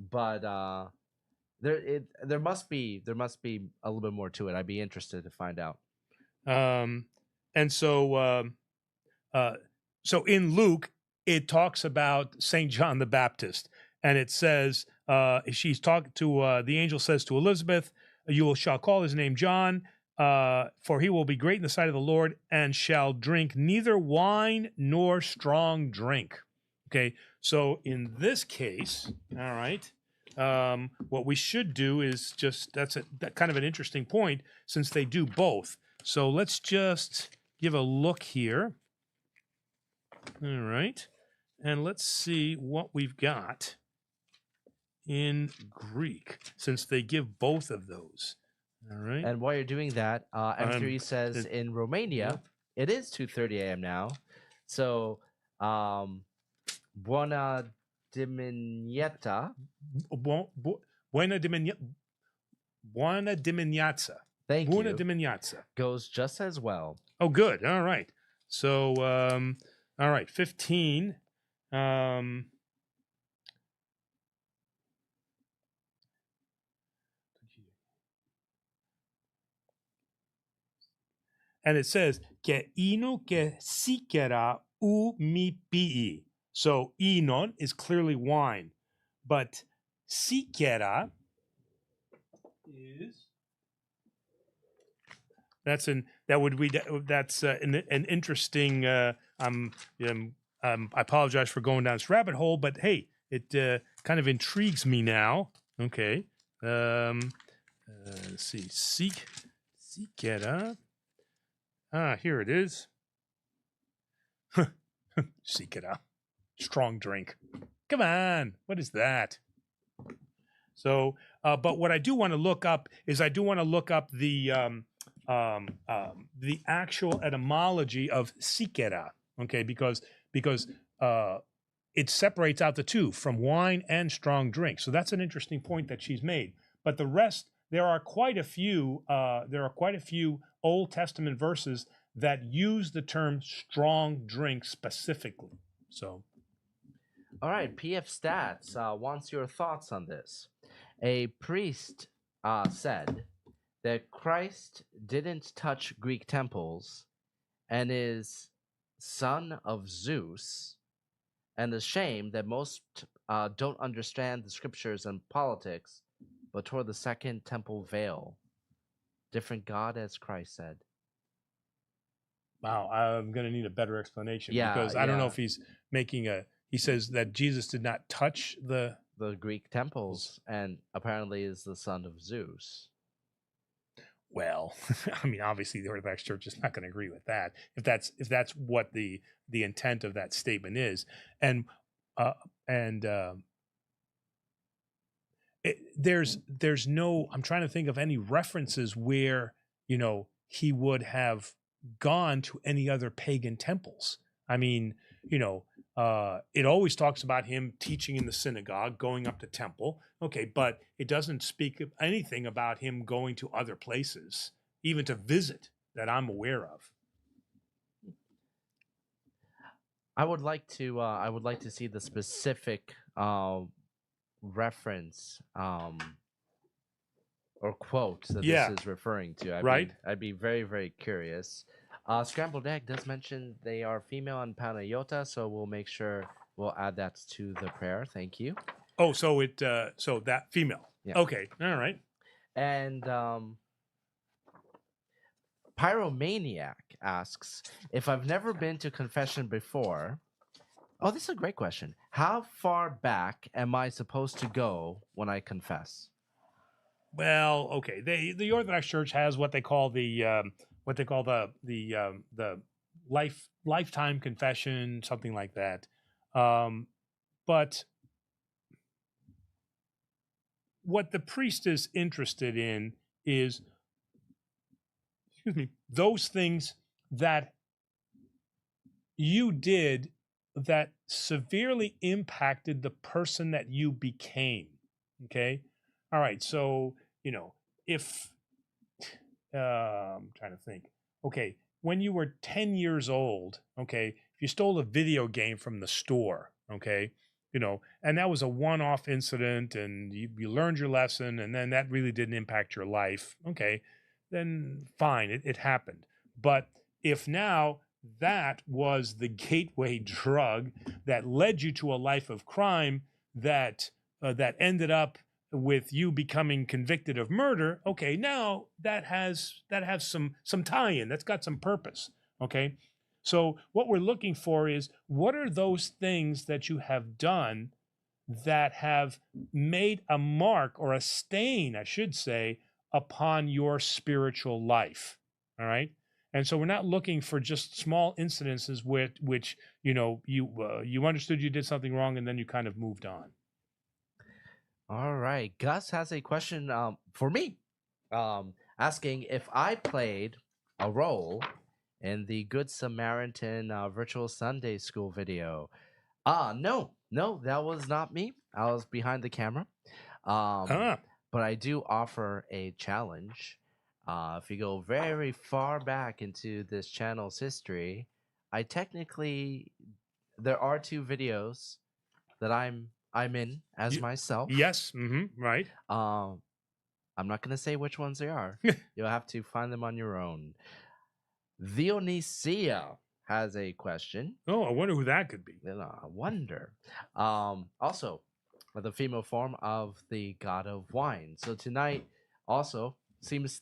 But there must be a little bit more to it. I'd be interested to find out. And so in Luke, it talks about Saint John the Baptist, and it says she's talking to the angel says to Elizabeth, "You shall call his name John, for he will be great in the sight of the Lord, and shall drink neither wine nor strong drink." Okay, so in this case, all right, what we should do is just that kind of an interesting point since they do both. So let's just give a look here. All right, and let's see what we've got in Greek since they give both of those. All right. And while you're doing that, M3 says in Romania, it is 2:30 a.m. now. So, buona dimineața. Buona dimineața. Thank Buona you. dimineața. Goes just as well. Oh, good. All right. So, all right, 15. And it says, "Ke ino ke sikera u mi pi." So, inon is clearly wine, but sikera is that's an interesting. I apologize for going down this rabbit hole, but hey, it kind of intrigues me now. Okay, let's see, Sikera. Here it is. Sikera, strong drink. Come on, what is that? So, but what I do want to look up is the actual etymology of sikera. Okay, because it separates out the two from wine and strong drink. So that's an interesting point that she's made. But the rest, there are quite a few Old Testament verses that use the term strong drink specifically. So. All right, PF Stats wants your thoughts on this. A priest said that Christ didn't touch Greek temples and is son of Zeus, and ashamed that most don't understand the scriptures and politics, but toward the second temple veil. Different God, as Christ said. Wow, I'm going to need a better explanation because I don't know if he's making he says that Jesus did not touch the Greek temples and apparently is the son of Zeus. Well, I mean, obviously the Orthodox Church is not going to agree with that. If that's what the intent of that statement is, there's no. I'm trying to think of any references where he would have gone to any other pagan temples. I mean, it always talks about him teaching in the synagogue, going up to temple. Okay, but it doesn't speak of anything about him going to other places, even to visit, that I'm aware of. I would like to see the specific reference or quote that this is referring to. I'd be very, very curious. Scrambled Egg does mention they are female and Panayota, so we'll make sure we'll add that to the prayer. Thank you. Oh, so that female. Yeah. Okay. All right. And Pyromaniac asks, if I've never been to confession before. Oh, this is a great question. How far back am I supposed to go when I confess? Well, okay. The Orthodox Church has what they call the lifetime confession, something like that. But what the priest is interested in is, those things that you did that severely impacted the person that you became. Okay. All right. So, if I'm trying to think, okay, when you were 10 years old, okay, if you stole a video game from the store, okay, and that was a one-off incident and you learned your lesson and then that really didn't impact your life, okay, then fine, it happened. But if now that was the gateway drug that led you to a life of crime that ended up with you becoming convicted of murder, okay, now that has some tie-in, that's got some purpose, okay? So what we're looking for is, what are those things that you have done that have made a mark or a stain, I should say, upon your spiritual life, all right? And so we're not looking for just small incidences which you understood you did something wrong and then you kind of moved on. All right. Gus has a question for me, asking if I played a role in the Good Samaritan virtual Sunday school video. No, that was not me. I was behind the camera. But I do offer a challenge. If you go very far back into this channel's history, there are 2 videos that I'm in as myself. Yes, right. I'm not going to say which ones they are. You'll have to find them on your own. Dionysia has a question. Oh, I wonder who that could be. I wonder. Also, the female form of the god of wine. So tonight, Also,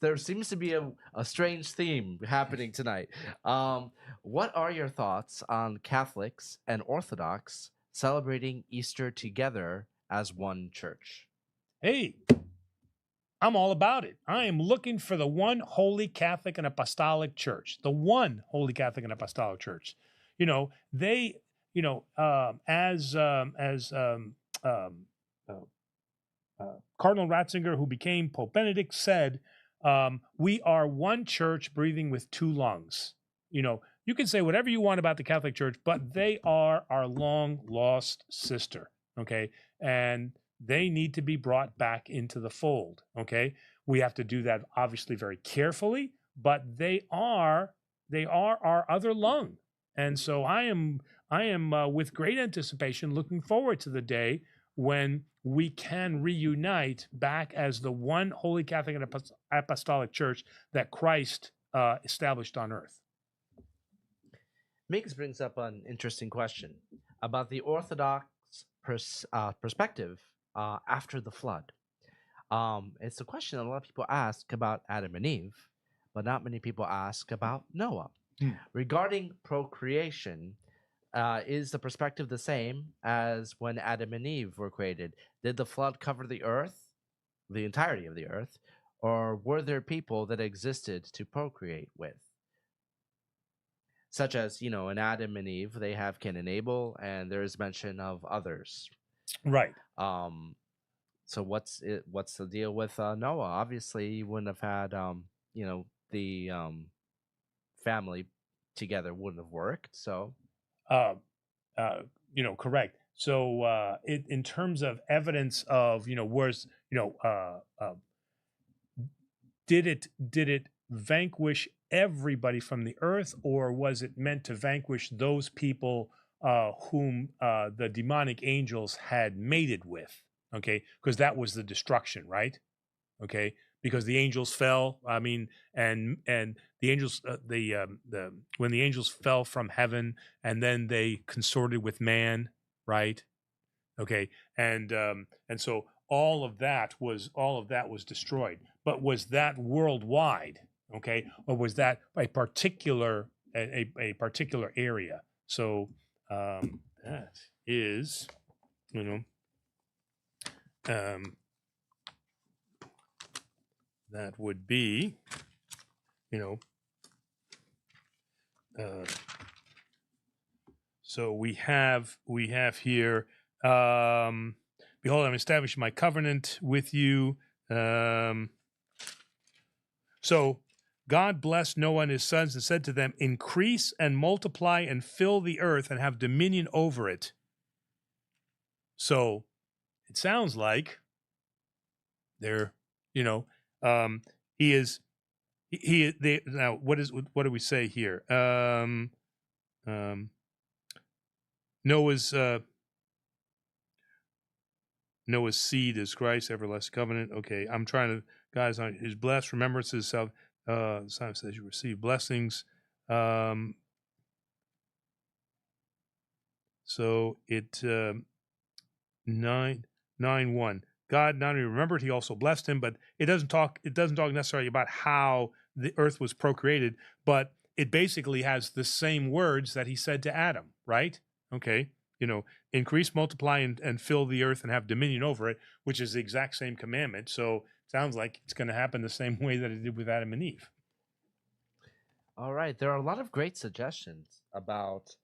there seems to be a strange theme happening tonight. What are your thoughts on Catholics and Orthodox celebrating Easter together as one church? Hey, I'm all about it. I am looking for the one holy Catholic and Apostolic Church, the one holy Catholic and Apostolic Church. You know, they, um, uh, Cardinal Ratzinger, who became Pope Benedict, said, "We are one church breathing with two lungs." You know, you can say whatever you want about the Catholic Church, but they are our long lost sister. Okay, and they need to be brought back into the fold. Okay, we have to do that obviously very carefully, but they are our other lung, and so I am with great anticipation looking forward to the day when we can reunite back as the one holy Catholic and Apostolic Church that Christ established on earth. Miggs brings up an interesting question about the Orthodox perspective after the flood. It's a question that a lot of people ask about Adam and Eve, but not many people ask about Noah. Regarding procreation, is the perspective the same as when Adam and Eve were created? Did the flood cover the earth, the entirety of the earth, or were there people that existed to procreate with? Such as, in Adam and Eve, they have Cain and Abel, and there is mention of others. Right. So what's the deal with Noah? Obviously, you wouldn't have had, the family together wouldn't have worked. So, correct. So, in terms of evidence of, where's, did it vanquish everybody from the earth, or was it meant to vanquish those people whom the demonic angels had mated with? Okay, because that was the destruction, right? Okay, because the angels fell. I mean, and the angels, when the angels fell from heaven, and then they consorted with man, right? Okay, and so all of that was destroyed. But was that worldwide? Okay, or was that a particular particular area? So that is, that would be, so we have here, behold, I'm establishing my covenant with you. So God blessed Noah and his sons and said to them, increase and multiply and fill the earth and have dominion over it. So it sounds like they're, now what do we say here? Noah's seed is Christ, everlasting covenant. Okay, I'm trying to, guys, on his blessed remembrances of the Psalm says you receive blessings. So it 9:1. God not only remembered, he also blessed him, but it doesn't talk necessarily about how the earth was procreated, but it basically has the same words that he said to Adam, right? Okay, increase, multiply, and fill the earth and have dominion over it, which is the exact same commandment. So it sounds like it's going to happen the same way that it did with Adam and Eve. All right, there are a lot of great suggestions about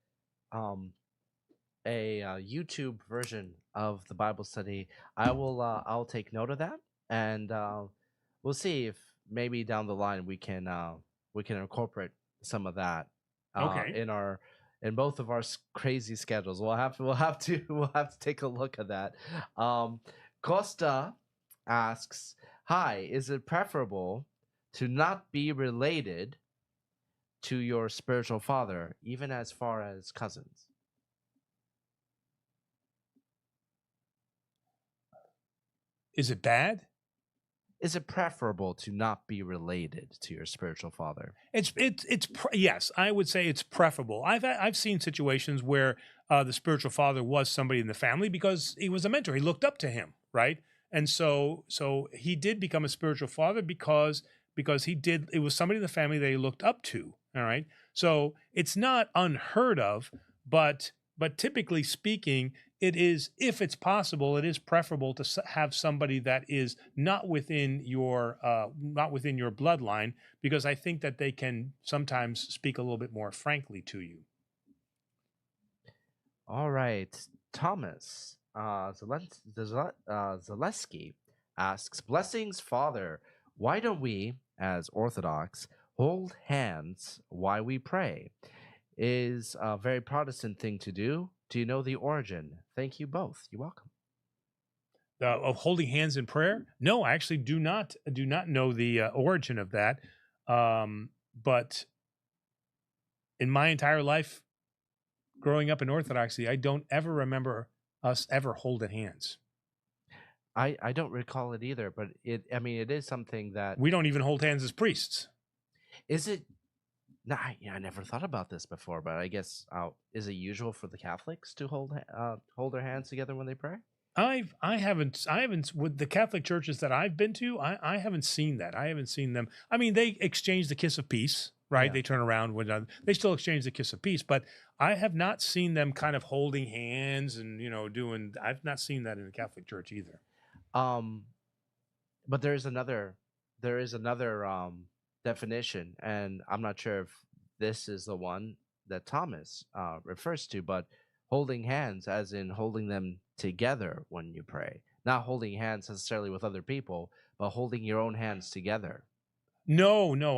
a YouTube version of the Bible study. I'll take note of that, and we'll see if maybe down the line we can incorporate some of that Okay. in both of our crazy schedules. We'll have to take a look at that. Costa asks, "Hi, is it preferable to not be related to your spiritual father, even as far as cousins?" Is it bad? Is it preferable to not be related to your spiritual father? Yes, I would say it's preferable. I've seen situations where the spiritual father was somebody in the family because he was a mentor. He looked up to him, right? And so he did become a spiritual father because it was somebody in the family that he looked up to. All right. So it's not unheard of, but typically speaking, it is, if it's possible, it is preferable to have somebody that is not within your bloodline, because I think that they can sometimes speak a little bit more frankly to you. All right, Thomas Zaleski asks, "Blessings, Father. Why don't we, as Orthodox, hold hands while we pray? Is a very Protestant thing to do. Do you know the origin? Thank you both. You're welcome." Of holding hands in prayer? No, I actually do not know the origin of that. But in my entire life, growing up in Orthodoxy, I don't ever remember us ever holding hands. I don't recall it either, but it is something that we don't even hold hands as priests. Is it? No, I never thought about this before, but I guess is it usual for the Catholics to hold their hands together when they pray? I haven't with the Catholic churches that I've been to, I haven't seen that. I haven't seen them. I mean, they exchange the kiss of peace, right? Yeah. They turn around when they still exchange the kiss of peace, but I have not seen them kind of holding hands and doing. I've not seen that in the Catholic Church either. But there is another definition, and I'm not sure if this is the one that Thomas refers to, but holding hands as in holding them together when you pray, not holding hands necessarily with other people, but holding your own hands together. No, no,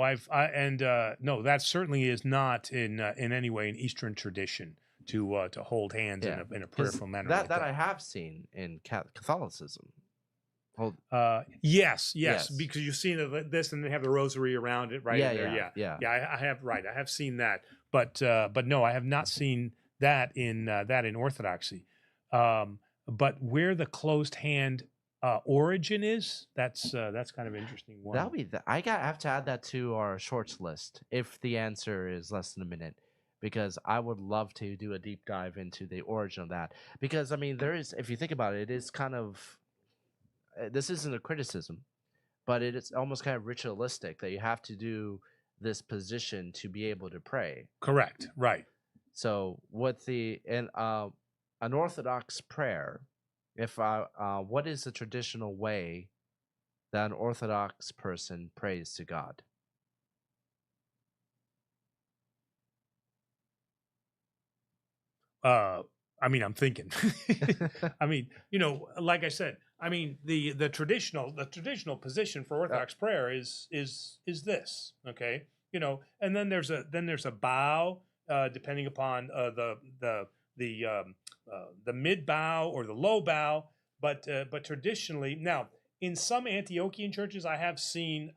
no, that certainly is not in any way an Eastern tradition to hold hands in a prayerful manner. That I have seen in Catholicism. Yes, because you've seen this, and they have the rosary around it, right? Yeah. I have seen that, but no, I have not seen that in Orthodoxy. But where the closed hand origin is, that's kind of interesting one. That'll be I have to add that to our shorts list if the answer is less than a minute, because I would love to do a deep dive into the origin of that. Because there is, if you think about it, it is kind of, this isn't a criticism, but it is almost kind of ritualistic that you have to do this position to be able to pray. Correct. Right. So with an Orthodox prayer, what is the traditional way that an Orthodox person prays to God? I'm thinking. Like I said, the traditional position for Orthodox prayer is this, okay? And then there's a bow, depending upon the mid bow or the low bow, but traditionally, now in some Antiochian churches, I have seen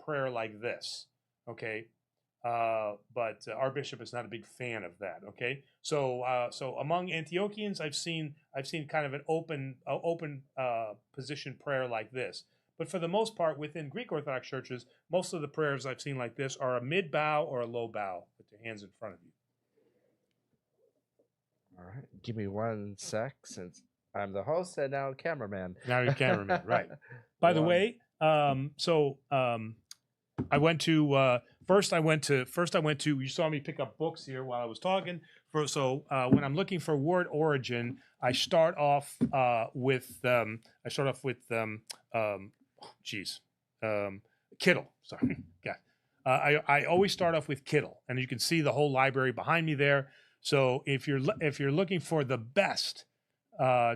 prayer like this, okay? But our bishop is not a big fan of that. Okay, so among Antiochians, I've seen kind of an open position prayer like this. But for the most part, within Greek Orthodox churches, most of the prayers I've seen like this are a mid bow or a low bow with your hands in front of you. All right, give me 1 sec, since I'm the host and now cameraman. Now you're cameraman, right? By the way, I went to. First, I went to. You saw me pick up books here while I was talking. When I'm looking for word origin, I start off with. Kittle. Sorry, yeah. I always start off with Kittle, and you can see the whole library behind me there. So if you're looking for the best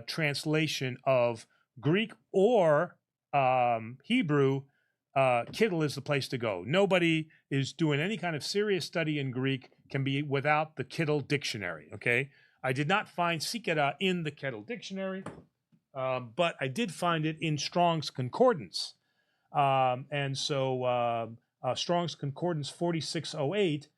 translation of Greek or Hebrew, Kittle is the place to go. Nobody is doing any kind of serious study in Greek can be without the Kittle dictionary. Okay, I did not find Sikera in the Kittle dictionary, but I did find it in Strong's Concordance, and so Strong's Concordance 4608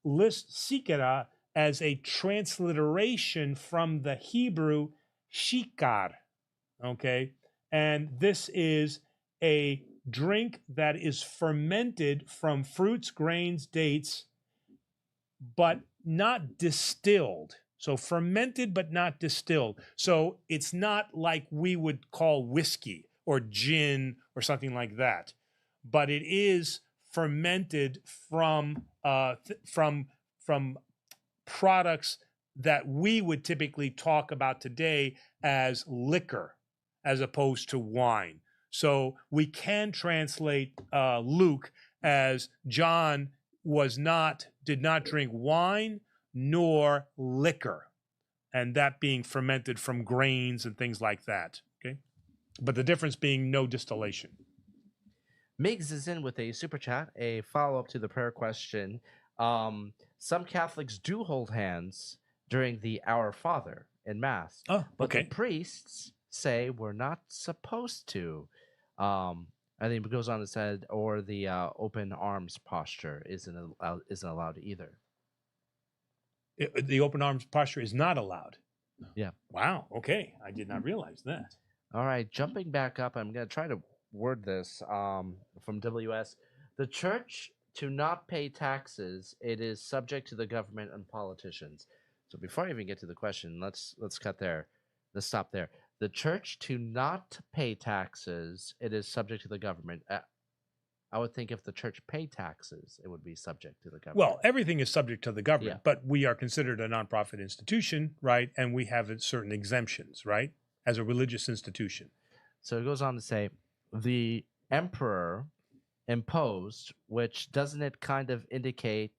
lists Sikera as a transliteration from the Hebrew shikar. Okay, and this is a drink that is fermented from fruits, grains, dates, but not distilled. So fermented but not distilled. So it's not like we would call whiskey or gin or something like that, but it is fermented from from products that we would typically talk about today as liquor as opposed to wine. So we can translate Luke as John did not drink wine nor liquor, and that being fermented from grains and things like that. Okay, but the difference being no distillation. Miggs is in with a super chat, a follow up to the prayer question. Some Catholics do hold hands during the Our Father in Mass, Oh, but the okay. priests say we're not supposed to. I think it goes on to say, or the open arms posture isn't allowed either. The open arms posture is not allowed. Yeah. Wow. Okay, I did not realize that. All right, jumping back up, I'm going to try to word this from WS. The church to not pay taxes, it is subject to the government and politicians. So before I even get to the question, let's cut there. Let's stop there. The church to not pay taxes, it is subject to the government. I would think if the church paid taxes, it would be subject to the government. Well, everything is subject to the government, Yeah. but we are considered a nonprofit institution, right? And we have certain exemptions, right? As a religious institution. So it goes on to say the emperor imposed, which doesn't it kind of indicate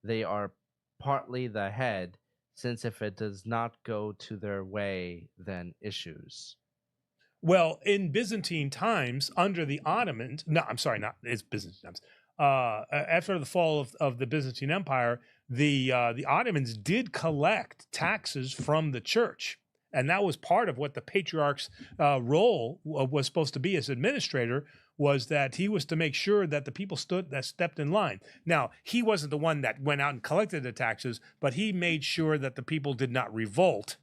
they are partly the head, since if it does not go to their way, then issues. Well, in Byzantine times, under the Ottomans, no, I'm sorry, not it's Byzantine times. After the fall of the Byzantine Empire, the Ottomans did collect taxes from the church, and that was part of what the patriarch's role was supposed to be as administrator. Was that he was to make sure that the people stepped in line. Now, he wasn't the one that went out and collected the taxes, but he made sure that the people did not revolt,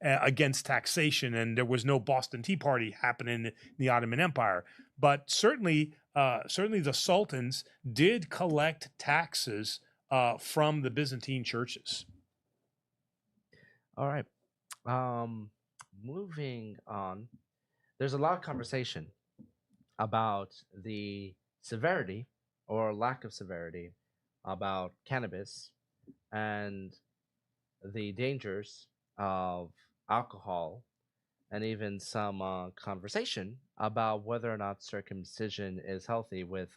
against taxation, and there was no Boston Tea Party happening in the Ottoman Empire. But certainly the sultans did collect taxes from the Byzantine churches. All right. Moving on. There's a lot of conversation about the severity or lack of severity about cannabis and the dangers of alcohol, and even some conversation about whether or not circumcision is healthy, with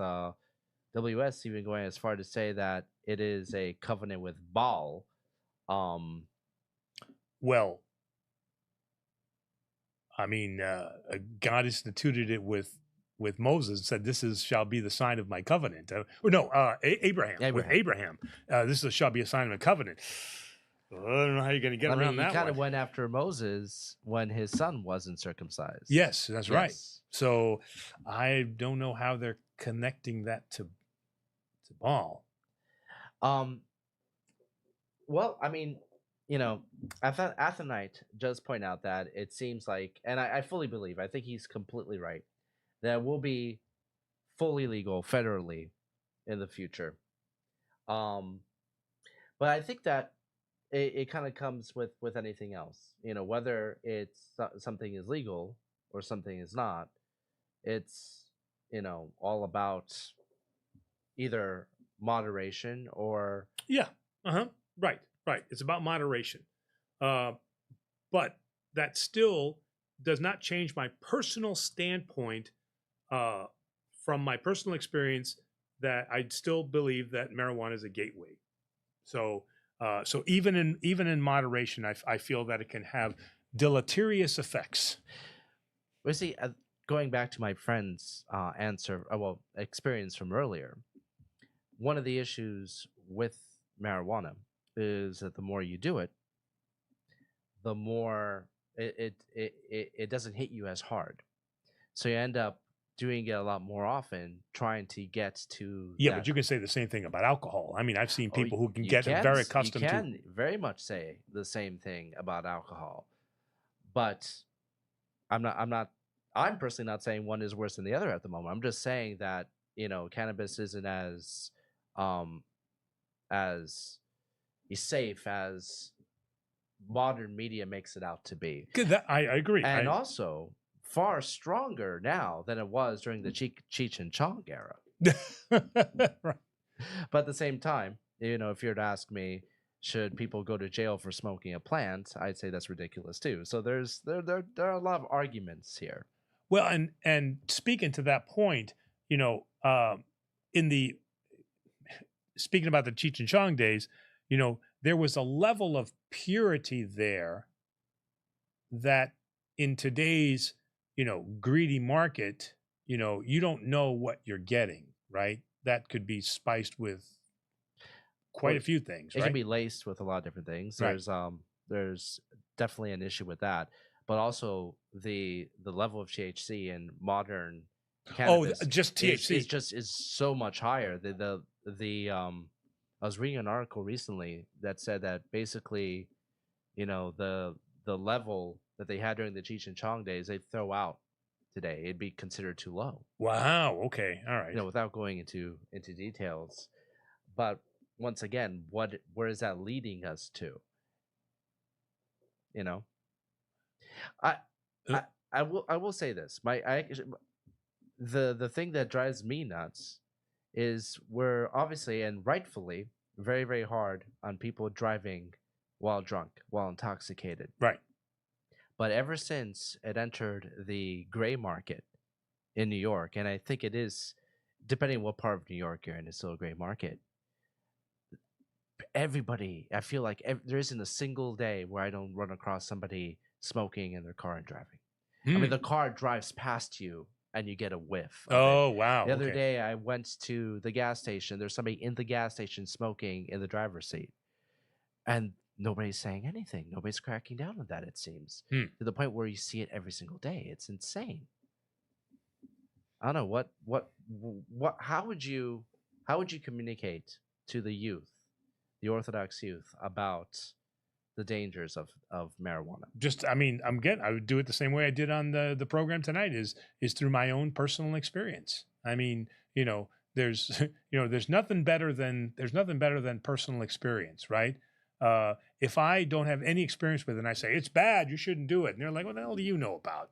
WS even going as far to say that it is a covenant with Baal. Well, I mean, God instituted it with Moses, said, "This shall be the sign of my covenant." Abraham. With Abraham, this shall be a sign of a covenant. I don't know how you're going to get around that. He kind of went after Moses when his son wasn't circumcised. Yes, that's right. So I don't know how they're connecting that to Baal. Well, I mean, Athenite does point out that it seems like, and I fully believe, I think he's completely right, that will be fully legal federally in the future. But I think that it kind of comes with anything else, whether it's something is legal or something is not. It's all about either moderation or right. It's about moderation, but that still does not change my personal standpoint from my personal experience, that I still believe that marijuana is a gateway. So even in moderation, I feel that it can have deleterious effects. Well, see, going back to my friend's experience from earlier, one of the issues with marijuana is that the more you do it, the more it doesn't hit you as hard. So you end up doing it a lot more often, trying to get to but you can say the same thing about alcohol. I mean, I've seen people who can get very accustomed to. You can very much say the same thing about alcohol, but I'm personally not saying one is worse than the other at the moment. I'm just saying that cannabis isn't as safe as modern media makes it out to be. Good, I agree. And also far stronger now than it was during the Cheech and Chong era. Right. But at the same time, if you were to ask me, should people go to jail for smoking a plant, I'd say that's ridiculous too. So there are a lot of arguments here. Well, and speaking to that point, in the speaking about the Cheech and Chong days, there was a level of purity there that in today's, greedy market, you don't know what you're getting, right? That could be spiced with quite a few things, It right? can be laced with a lot of different things. Right. There's definitely an issue with that, but also the level of THC in modern cannabis just THC is so much higher. I was reading an article recently that said that basically, the level that they had during the Cheech and Chong days, they throw out today. It'd be considered too low. Wow. Okay. All right. Without going into details, but once again, where is that leading us to? I will say this. The thing that drives me nuts is we're obviously and rightfully very, very hard on people driving while drunk, while intoxicated. Right. But ever since it entered the gray market in New York, and I think it is, depending on what part of New York you're in, it's still a gray market. Everybody, I feel like there isn't a single day where I don't run across somebody smoking in their car and driving. I mean, the car drives past you and you get a whiff. Oh, wow. The other day I went to the gas station. There's somebody in the gas station smoking in the driver's seat. And nobody's saying anything. Nobody's cracking down on that, it seems. To the point where you see it every single day. It's insane. I don't know how would you communicate to the youth, the Orthodox youth, about the dangers of marijuana? I would do it the same way I did on the program tonight is through my own personal experience. I mean, there's there's nothing better than personal experience, right? If I don't have any experience with it and I say it's bad, you shouldn't do it, and they're like, what the hell do you know about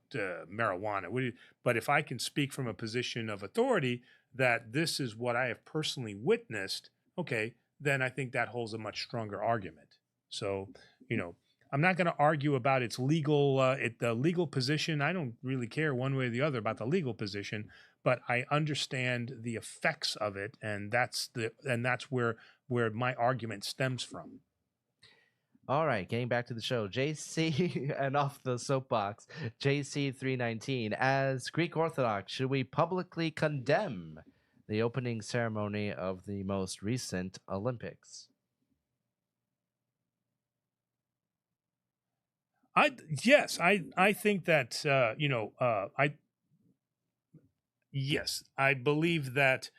marijuana? But if I can speak from a position of authority that this is what I have personally witnessed, okay, then I think that holds a much stronger argument. So, I'm not going to argue about its legal, the legal position. I don't really care one way or the other about the legal position, but I understand the effects of it, and that's where my argument stems from. All right, getting back to the show, JC and off the soapbox, JC319. As Greek Orthodox, should we publicly condemn the opening ceremony of the most recent Olympics? I think that I believe that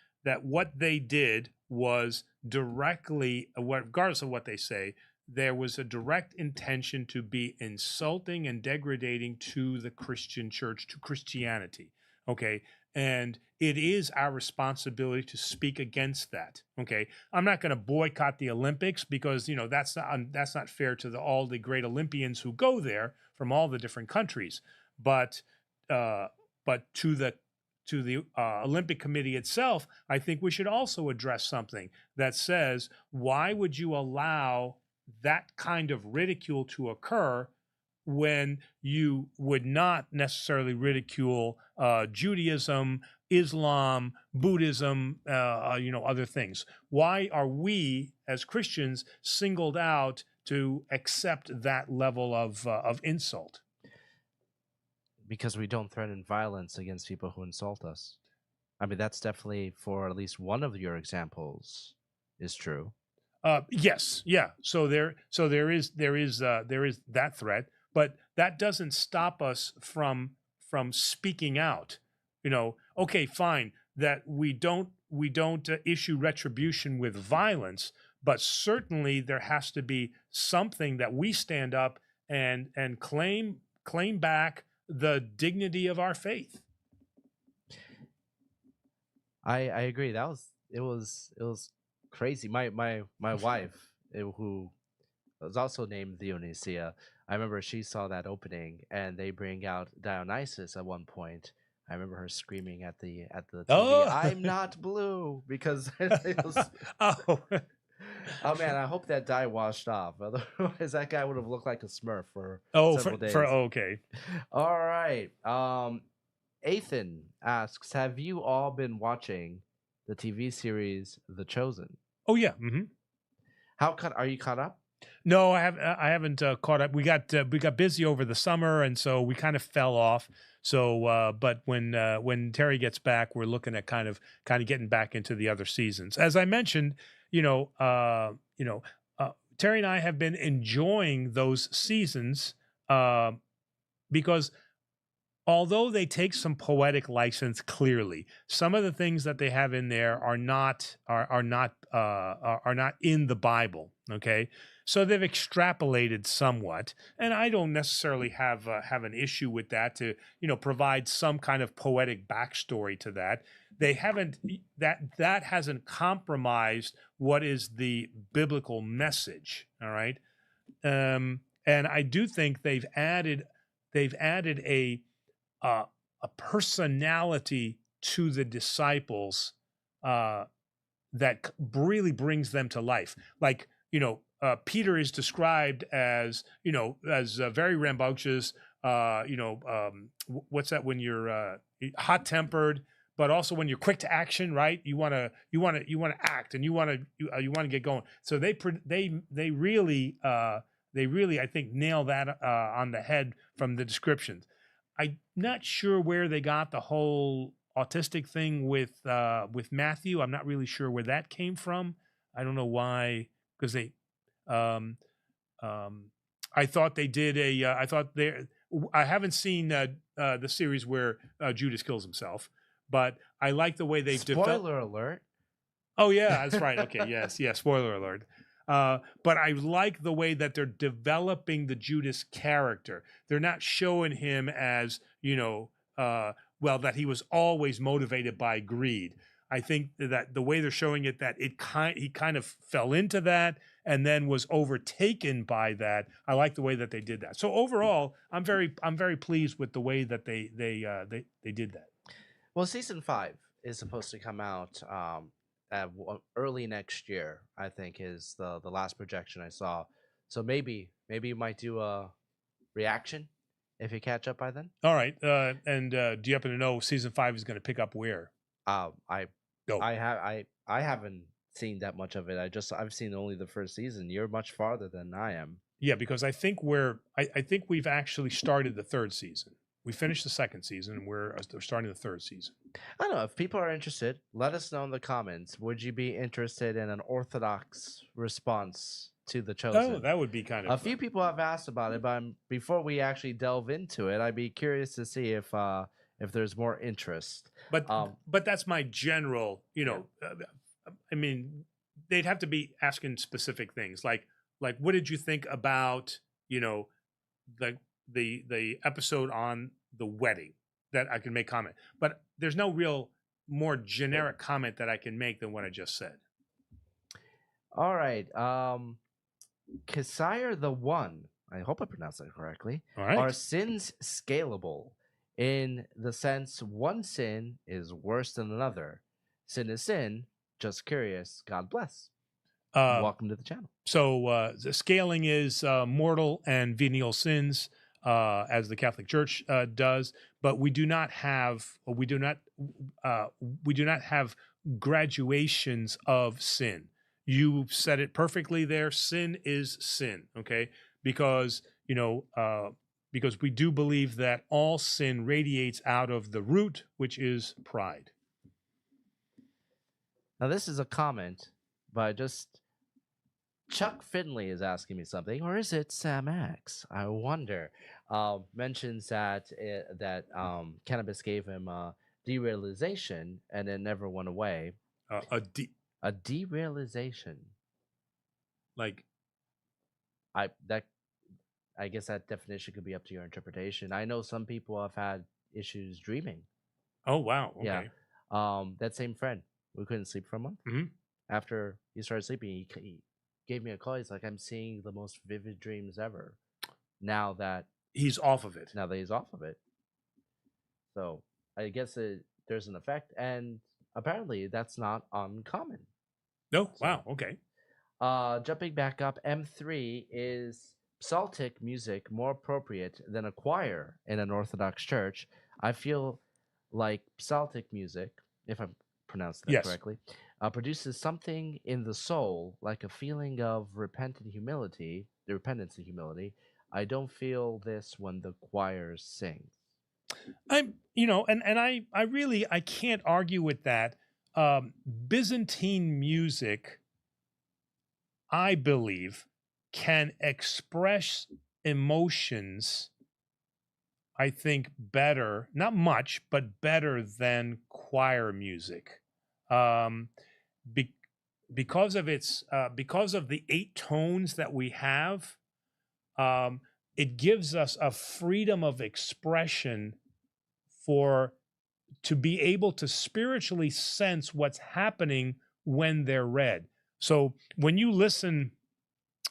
what they did was directly, regardless of what they say, there was a direct intention to be insulting and degrading to the Christian church, to Christianity. Okay. And it is our responsibility to speak against that. Okay. I'm not going to boycott the Olympics because, that's not fair to all the great Olympians who go there from all the different countries. But to the Olympic Committee itself, I think we should also address something that says, why would you allow that kind of ridicule to occur when you would not necessarily ridicule Judaism, Islam, Buddhism, other things? Why are we as Christians singled out to accept that level of insult? Because we don't threaten violence against people who insult us. I mean, that's definitely, for at least one of your examples, is true. Yes, yeah. So there is that threat, but that doesn't stop us from speaking out. Okay, fine, that we don't issue retribution with violence, but certainly there has to be something that we stand up and claim back the dignity of our faith. I agree. It was crazy. My wife who was also named Dionysia. I remember she saw that opening, and they bring out Dionysus at one point. I remember her screaming at the TV, Oh, "I'm not blue," because it was. oh, Oh man, I hope that dye washed off. Otherwise, that guy would have looked like a Smurf for oh, several for days. okay. All right. Ethan asks, "Have you all been watching the TV series The Chosen? Oh yeah. Mm-hmm. Are you caught up?" No, I haven't caught up. We got busy over the summer, and so we kind of fell off. So, but when Terry gets back, we're looking at kind of getting back into the other seasons. As I mentioned, Terry and I have been enjoying those seasons because although they take some poetic license, clearly some of the things that they have in there are not in the Bible. Okay, so they've extrapolated somewhat, and I don't necessarily have an issue with that to provide some kind of poetic backstory to that. They haven't that hasn't compromised what is the biblical message. All right, and I do think they've added a a personality to the disciples that really brings them to life. Like, Peter is described as, very rambunctious. What's that when you're hot tempered, but also when you're quick to action, right? You want to act, and you want to get going. So they really I think nail that on the head from the descriptions. I'm not sure where they got the whole autistic thing with Matthew. I'm not really sure where that came from. I don't know why, because they, um, I thought they did I thought they. I haven't seen the series where Judas kills himself, but I like the way they've Spoiler alert. Oh yeah, that's right. Okay, yes, yes. Spoiler alert. But I like the way that they're developing the Judas character. They're not showing him as that he was always motivated by greed. I think that the way they're showing it, that he kind of fell into that and then was overtaken by that. I like the way that they did that. So overall, I'm very pleased with the way that they did that. Well, season 5 is supposed to come out early next year. I think is the last projection I saw. So maybe you might do a reaction if you catch up by then. All right. And do you happen to know season 5 is going to pick up where? I Go. I haven't seen that much of it. I've seen only the first season. You're much farther than I am. Yeah, because I think I think we've actually started the third season. We finished the second season, and we're starting the third season. I don't know. If people are interested, let us know in the comments. Would you be interested in an Orthodox response to The Chosen? Oh, that would be kind of a few people have asked about it, but before we actually delve into it, I'd be curious to see if there's more interest. But that's my general, I mean, they'd have to be asking specific things like what did you think about, the episode on the wedding, that I can make comment. But there's no real more generic comment that I can make than what I just said. All right. Kesire the One, I hope I pronounced that correctly. All right. Are sins scalable in the sense one sin is worse than another? Sin is sin. Just curious. God bless. Welcome to the channel. So the scaling is mortal and venial sins, as the Catholic Church does, but we do not have graduations of sin. You said it perfectly there. Sin is sin, okay? Because we do believe that all sin radiates out of the root, which is pride. Now this is a comment, but Chuck Finley is asking me something, or is it Sam X? I wonder. Mentions that cannabis gave him a derealization and it never went away. A derealization. Like, I guess that definition could be up to your interpretation. I know some people have had issues dreaming. Oh wow! Okay. Yeah. That same friend, we couldn't sleep for a month. Mm-hmm. After he started sleeping, gave me a call. He's like, I'm seeing the most vivid dreams ever. Now that He's off of it. he's off of it, so I guess there's an effect, and apparently that's not uncommon. No, So- wow, okay. Jumping back up, M3 is psaltic music more appropriate than a choir in an Orthodox church? I feel like psaltic music, if I'm pronouncing that Yes. correctly, produces something in the soul, like a feeling of repentance and humility. I don't feel this when the choir sings. I'm, and I really, I can't argue with that. Byzantine music, I believe, can express emotions, I think, better, not much, but better than choir music. Be, because of because of the 8 tones that we have, it gives us a freedom of expression to be able to spiritually sense what's happening when they're read. So when you listen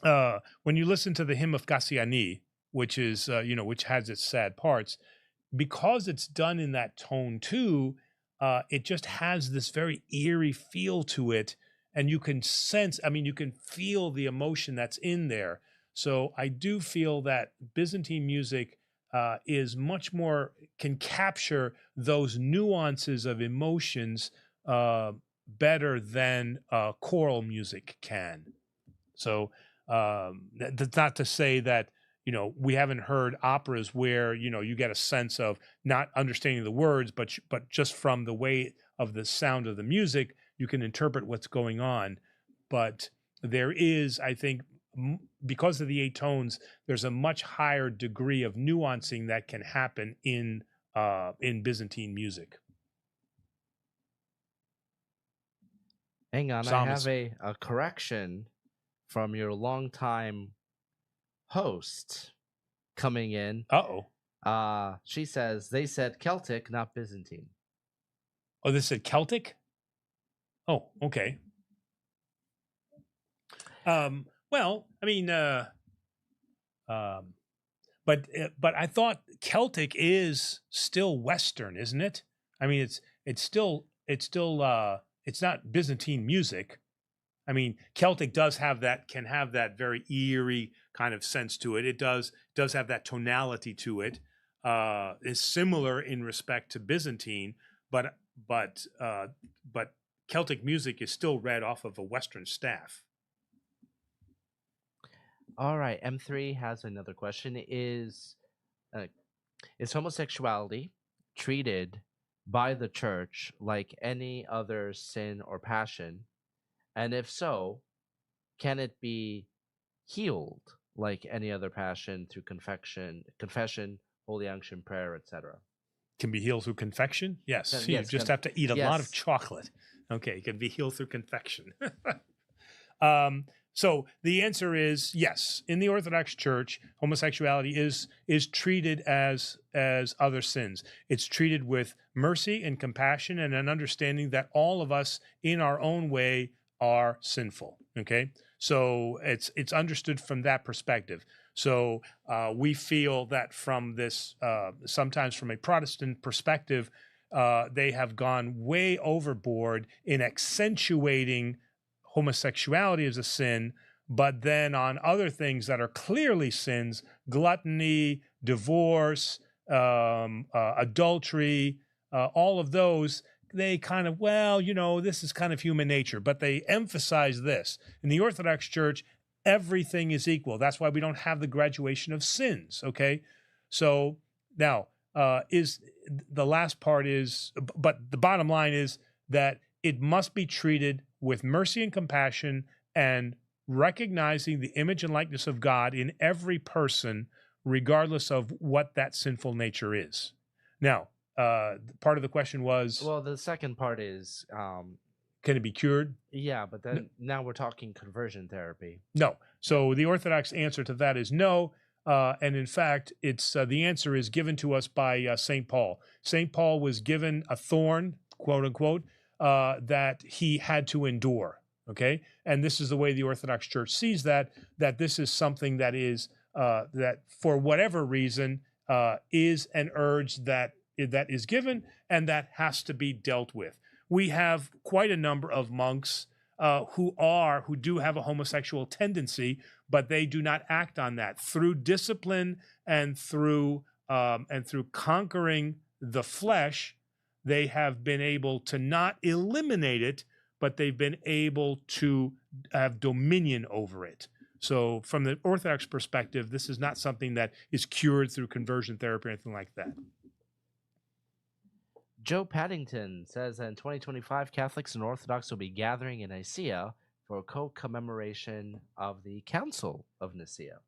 to the hymn of Cassiani, which is which has its sad parts, because it's done in that tone too, it just has this very eerie feel to it, and you can sense, you can feel the emotion that's in there. So I do feel that Byzantine music is much more, can capture those nuances of emotions better than choral music can. So that's not to say that we haven't heard operas where you get a sense of not understanding the words, but just from the way of the sound of the music, you can interpret what's going on. But there is, I think, because of the 8 tones, there's a much higher degree of nuancing that can happen in Byzantine music. Hang on, Psalmist. I have a correction from your longtime host coming in. Uh-oh. She says they said Celtic, not Byzantine. Oh, they said Celtic? Oh, okay. Well, but I thought Celtic is still Western, isn't it? It's still it's not Byzantine music. Celtic can have that very eerie kind of sense to it. It does have that tonality to it. Is similar in respect to Byzantine, but Celtic music is still read off of a Western staff. All right, M3 has another question. Is homosexuality treated by the church like any other sin or passion? And if so, can it be healed like any other passion through confession, holy unction, prayer, etc.? Can be healed through confection? Yes. Yes, You just have to eat a lot of yes. chocolate. Okay, it can be healed through confection. So the answer is yes. In the Orthodox Church, homosexuality is treated as other sins. It's treated with mercy and compassion and an understanding that all of us in our own way are sinful. Okay? So it's understood from that perspective. So we feel that from this, sometimes from a Protestant perspective, they have gone way overboard in accentuating homosexuality as a sin, but then on other things that are clearly sins, gluttony, divorce, adultery, all of those, they kind of, this is kind of human nature, but they emphasize this. In the Orthodox Church, everything is equal. That's why we don't have the graduation of sins, okay? So now, is the last part is, but the bottom line is that it must be treated with mercy and compassion and recognizing the image and likeness of God in every person, regardless of what that sinful nature is. Now, part of the question was... Well, the second part is... can it be cured? Yeah, but then now we're talking conversion therapy. No. So the Orthodox answer to that is no. And in fact, it's the answer is given to us by St. Paul. St. Paul was given a thorn, quote unquote, that he had to endure. Okay, and this is the way the Orthodox Church sees that this is something that is that for whatever reason is an urge that is given and that has to be dealt with. We have quite a number of monks who do have a homosexual tendency, but they do not act on that through discipline and through conquering the flesh. They have been able to not eliminate it, but they've been able to have dominion over it. So from the Orthodox perspective, this is not something that is cured through conversion therapy or anything like that. Joe Paddington says that in 2025, Catholics and Orthodox will be gathering in Nicaea for a co-commemoration of the Council of Nicaea.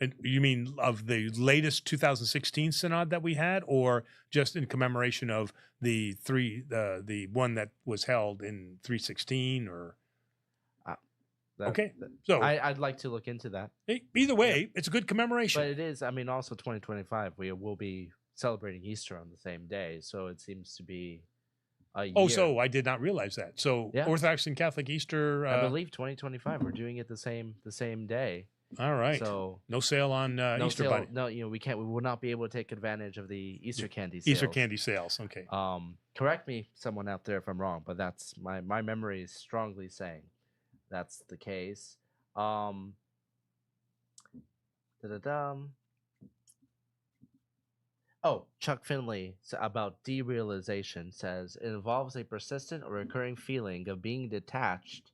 And you mean of the latest 2016 synod that we had, or just in commemoration of the one that was held in 316, or? Okay, so I'd like to look into that. Either way, it's a good commemoration. But it is, I mean, also 2025, we will be celebrating Easter on the same day, so it seems to be a year. Oh, so I did not realize that. So yeah. Orthodox and Catholic Easter. I believe 2025, we're doing it the same day. All right. So no sale on Easter Bunny. No, we will not be able to take advantage of the Easter candy sales. Easter candy sales. Okay. Correct me, someone out there, if I'm wrong, but that's my memory is strongly saying that's the case. Oh, Chuck Finley about derealization says it involves a persistent or recurring feeling of being detached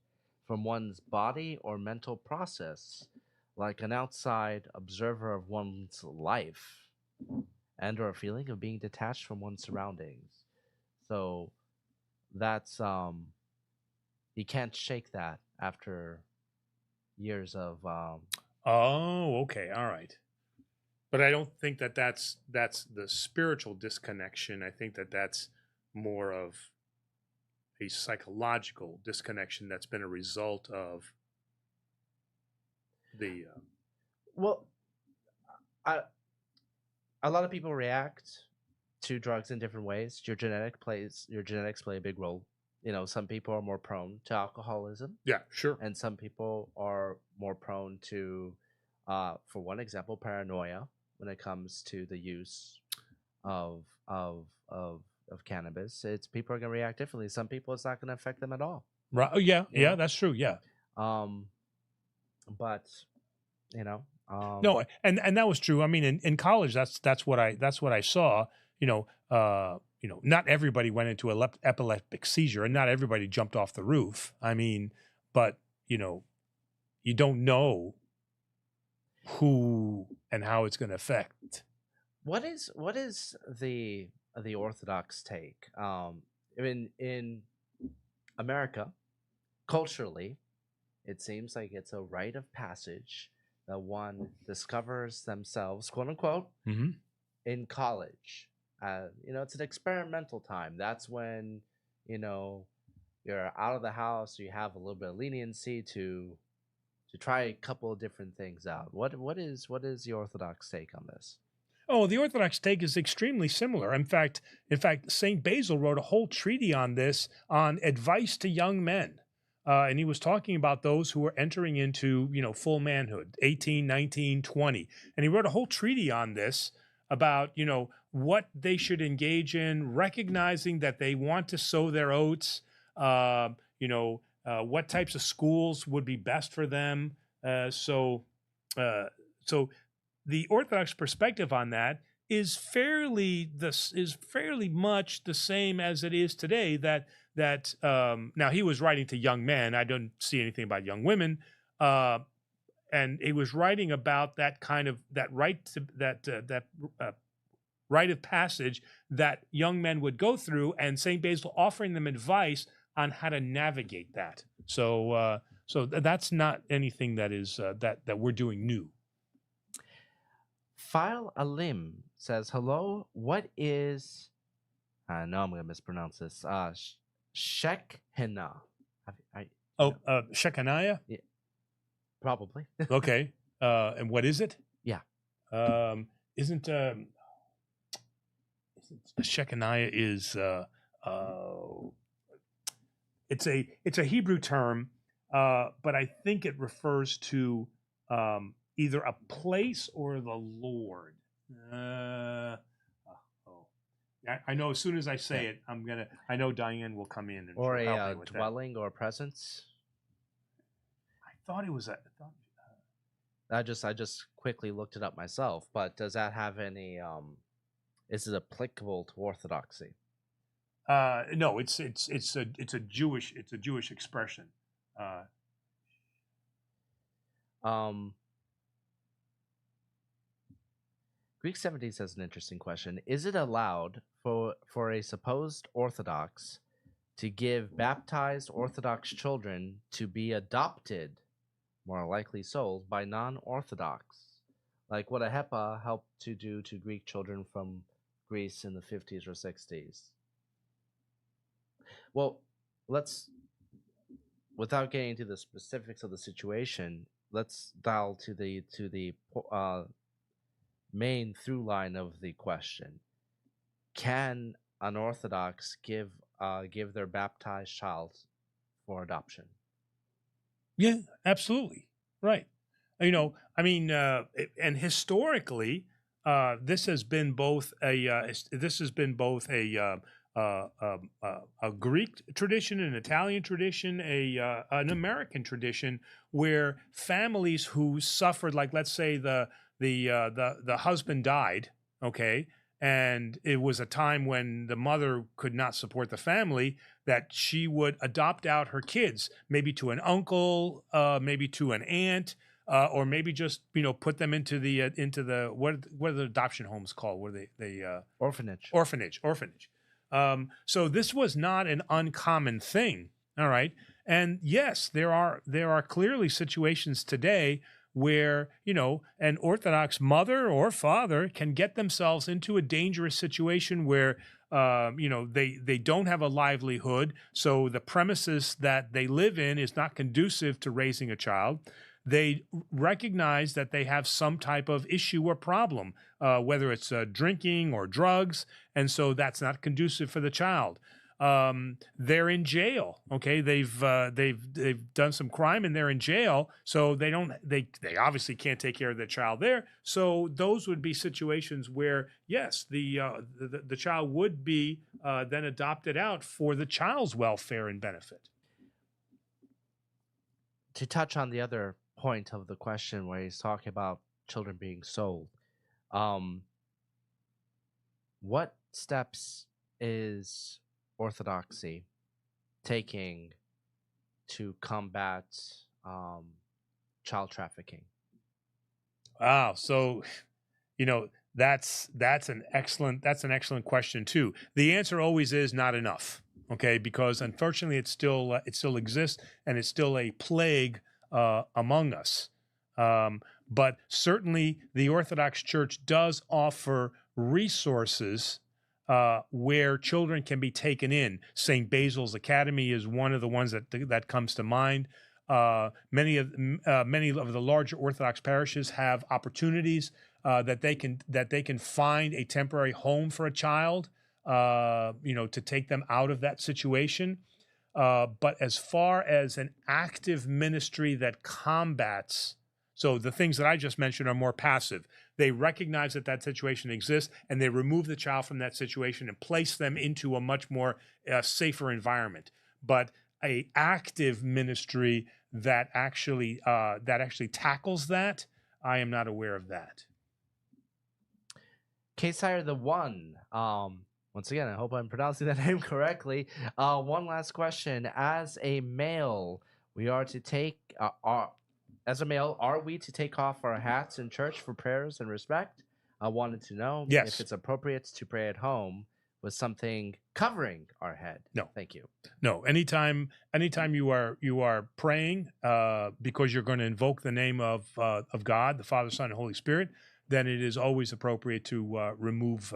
from one's body or mental process, like an outside observer of one's life, and or a feeling of being detached from one's surroundings. So that's you can't shake that after years of Oh, okay, all right. But I don't think that that's the spiritual disconnection. I think that that's more of a psychological disconnection that's been a result of the well, a lot of people react to drugs in different ways. Your genetics play a big role. You know, some people are more prone to alcoholism. Yeah, sure. And some people are more prone to, for one example, paranoia when it comes to the use of cannabis. People are going to react differently. Some people, it's not going to affect them at all. Right. Oh, yeah. Yeah, that's true. Yeah. But no, and that was true. I mean, in college, that's what I saw. Not everybody went into an epileptic seizure, and not everybody jumped off the roof. I mean, but you don't know who and how it's going to affect. What is the Orthodox take? In America, culturally, it seems like it's a rite of passage that one discovers themselves, quote unquote, in college. It's an experimental time. That's when, you're out of the house, you have a little bit of leniency to try a couple of different things out. What is the Orthodox take on this? Oh, the Orthodox take is extremely similar. In fact, St. Basil wrote a whole treatise on this, on advice to young men. And he was talking about those who were entering into, full manhood, 18, 19, 20. And he wrote a whole treatise on this about, what they should engage in, recognizing that they want to sow their oats, what types of schools would be best for them. So the Orthodox perspective on that is fairly much the same as it is today. That now he was writing to young men. I don't see anything about young women, and he was writing about that kind of rite of passage that young men would go through, and St. Basil offering them advice on how to navigate that. So that's not anything that is that we're doing new. File Alim says, hello, what is, I know I'm going to mispronounce this, Shekinah? Shekinah? Yeah, probably. Okay. And what is it? Yeah. Isn't Shekinah is it's a Hebrew term, but I think it refers to either a place or the Lord. Oh, I know as soon as I say it, I know Diane will come in and or she'll help a me with dwelling or presence. that. I thought it was I just quickly looked it up myself, but does that have any is it applicable to Orthodoxy? no, it's a Jewish expression. Um Greek 17 says an interesting question. Is it allowed for a supposed Orthodox to give baptized Orthodox children to be adopted, more likely sold, by non-Orthodox? Like what a HEPA helped to do to Greek children from Greece in the 50s or 60s. Well, let's, without getting into the specifics of the situation, let's dial to the main through line of the question. Can an Orthodox give their baptized child for adoption? Yeah, absolutely. Right. You know, I mean, and historically, this has been both a Greek tradition, an Italian tradition, an American tradition, where families who suffered, like let's say the husband died, okay, and it was a time when the mother could not support the family, that she would adopt out her kids, maybe to an uncle, maybe to an aunt, or maybe just put them into the what are the adoption homes called? Where they Orphanage. orphanage. So this was not an uncommon thing. All right, and yes, there are clearly situations today where an Orthodox mother or father can get themselves into a dangerous situation where they don't have a livelihood, so the premises that they live in is not conducive to raising a child. They recognize that they have some type of issue or problem, whether it's drinking or drugs, and so that's not conducive for the child. They're in jail. Okay, they've done some crime and they're in jail, so they obviously can't take care of their child there. So those would be situations where yes, the child would be then adopted out for the child's welfare and benefit. To touch on the other point of the question where he's talking about children being sold, what steps is Orthodoxy taking to combat child trafficking? Wow. So, that's an excellent question too. The answer always is not enough. Okay, because unfortunately, it still exists and it's still a plague among us. But certainly, the Orthodox Church does offer resources where children can be taken in. St. Basil's Academy is one of the ones that comes to mind. Many of the larger Orthodox parishes have opportunities that they can find a temporary home for a child, to take them out of that situation. But as far as an active ministry that combats, so the things that I just mentioned are more passive. They recognize that situation exists and they remove the child from that situation and place them into a much more safer environment. But a active ministry that actually tackles that, I am not aware of that. K-Sire the One. Once again, I hope I'm pronouncing that name correctly. One last question. As a male, are we to take off our hats in church for prayers and respect? I wanted to know if it's appropriate to pray at home with something covering our head. No. Thank you. No. Anytime you are praying because you're going to invoke the name of God, the Father, Son, and Holy Spirit, then it is always appropriate to remove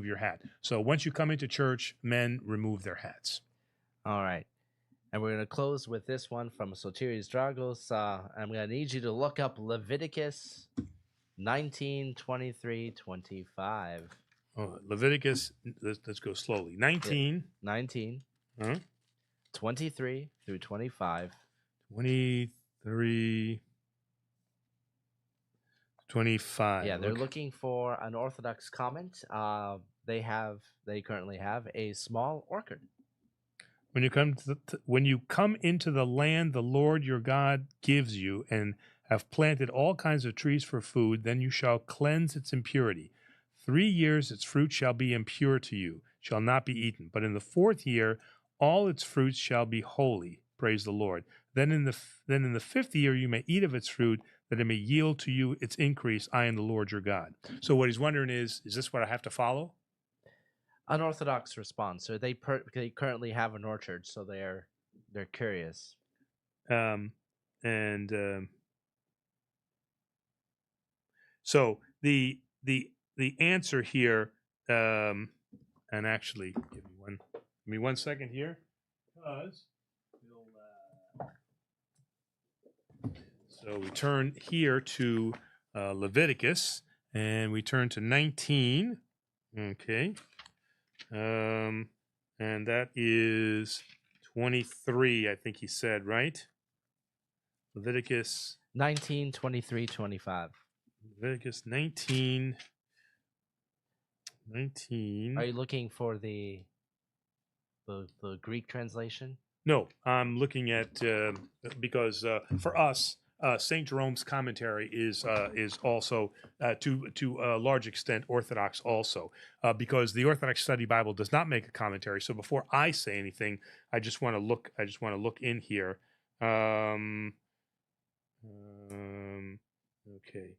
your hat. So once you come into church, men remove their hats. All right. And we're going to close with this one from Sotiris Dragos. I'm going to need you to look up Leviticus 19:23-25. Oh, Leviticus, let's go slowly. 19. Yeah. 19. 23 through 25. 23, 25. Yeah, they're Okay. looking for an Orthodox comment. They currently have a small orchard. When you come into the land the Lord your God gives you, and have planted all kinds of trees for food, then you shall cleanse its impurity. 3 years its fruit shall be impure to you, shall not be eaten. But in the 4th year all its fruits shall be holy. Praise the Lord. Then in the 5th year you may eat of its fruit, that it may yield to you its increase. I am the Lord your God. So what he's wondering is this what I have to follow? Unorthodox response. So they currently have an orchard, so they're curious. So the answer here, and actually, give me one second here, because so we turn here to Leviticus, and we turn to 19. Okay, and that is 23. I think he said, right? Leviticus 19, 23, 25. Leviticus 19. Are you looking for the Greek translation? No, I'm looking at because for us, Saint Jerome's commentary is also to a large extent Orthodox also, because the Orthodox Study Bible does not make a commentary. So before I say anything, I just want to look. I just want to look in here. Okay.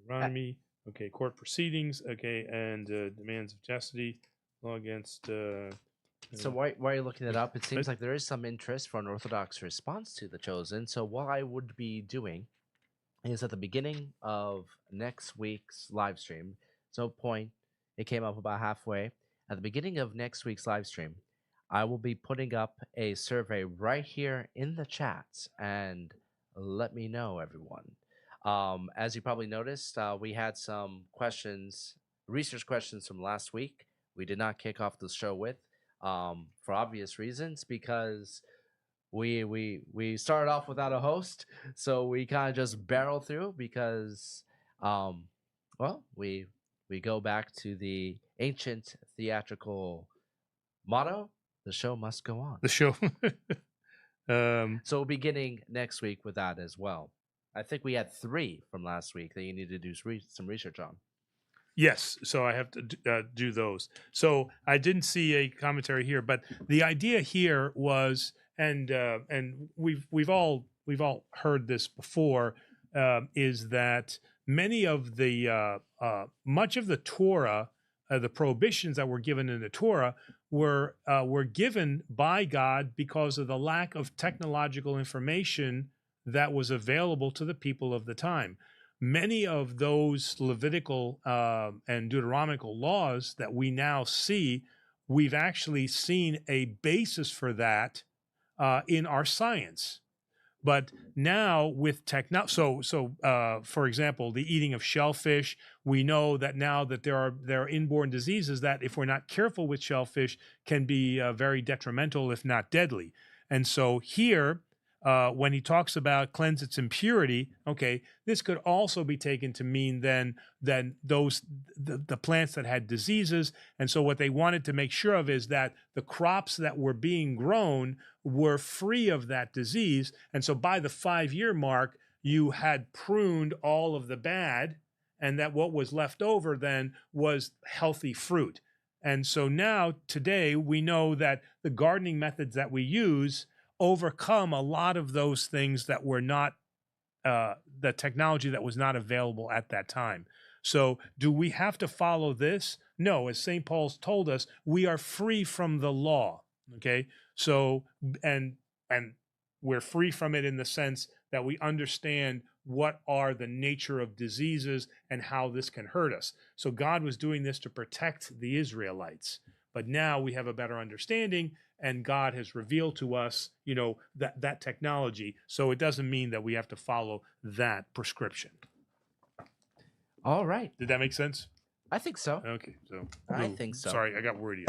Deuteronomy. Okay, court proceedings. Okay, and demands of chastity, law against. So while you're looking it up, it seems like there is some interest for an Orthodox response to the Chosen. So what I would be doing is at the beginning of next week's live stream. So point, it came up about halfway. At the beginning of next week's live stream, I will be putting up a survey right here in the chat, and let me know, everyone. As you probably noticed, we had some questions, research questions from last week. We did not kick off the show with, for obvious reasons, because we started off without a host, so we kind of just barrel through because, well, we go back to the ancient theatrical motto: the show must go on. The show. So beginning next week with that as well. I think we had 3 from last week that you need to do some research on. Yes, so I have to do those. So I didn't see a commentary here, but the idea here was, and we've all heard this before, is that many of the much of the Torah, the prohibitions that were given in the Torah were given by God because of the lack of technological information that was available to the people of the time. Many of those Levitical and Deuteronomical laws that we now see, we've actually seen a basis for that in our science. But now with for example, the eating of shellfish, we know that now that there are inborn diseases that, if we're not careful with shellfish, can be very detrimental, if not deadly. And so here, when he talks about cleanse its impurity, okay, this could also be taken to mean then the plants that had diseases. And so what they wanted to make sure of is that the crops that were being grown were free of that disease. And so by the 5-year mark, you had pruned all of the bad, and that what was left over then was healthy fruit. And so now, today, we know that the gardening methods that we use overcome a lot of those things that were not, the technology that was not available at that time. So do we have to follow this? No, as St. Paul's told us, we are free from the law, okay? So, and we're free from it in the sense that we understand what are the nature of diseases and how this can hurt us. So God was doing this to protect the Israelites. But now we have a better understanding, and God has revealed to us, that technology. So it doesn't mean that we have to follow that prescription. All right. Did that make sense? I think so. Okay, so I think so. Sorry, I got wordy.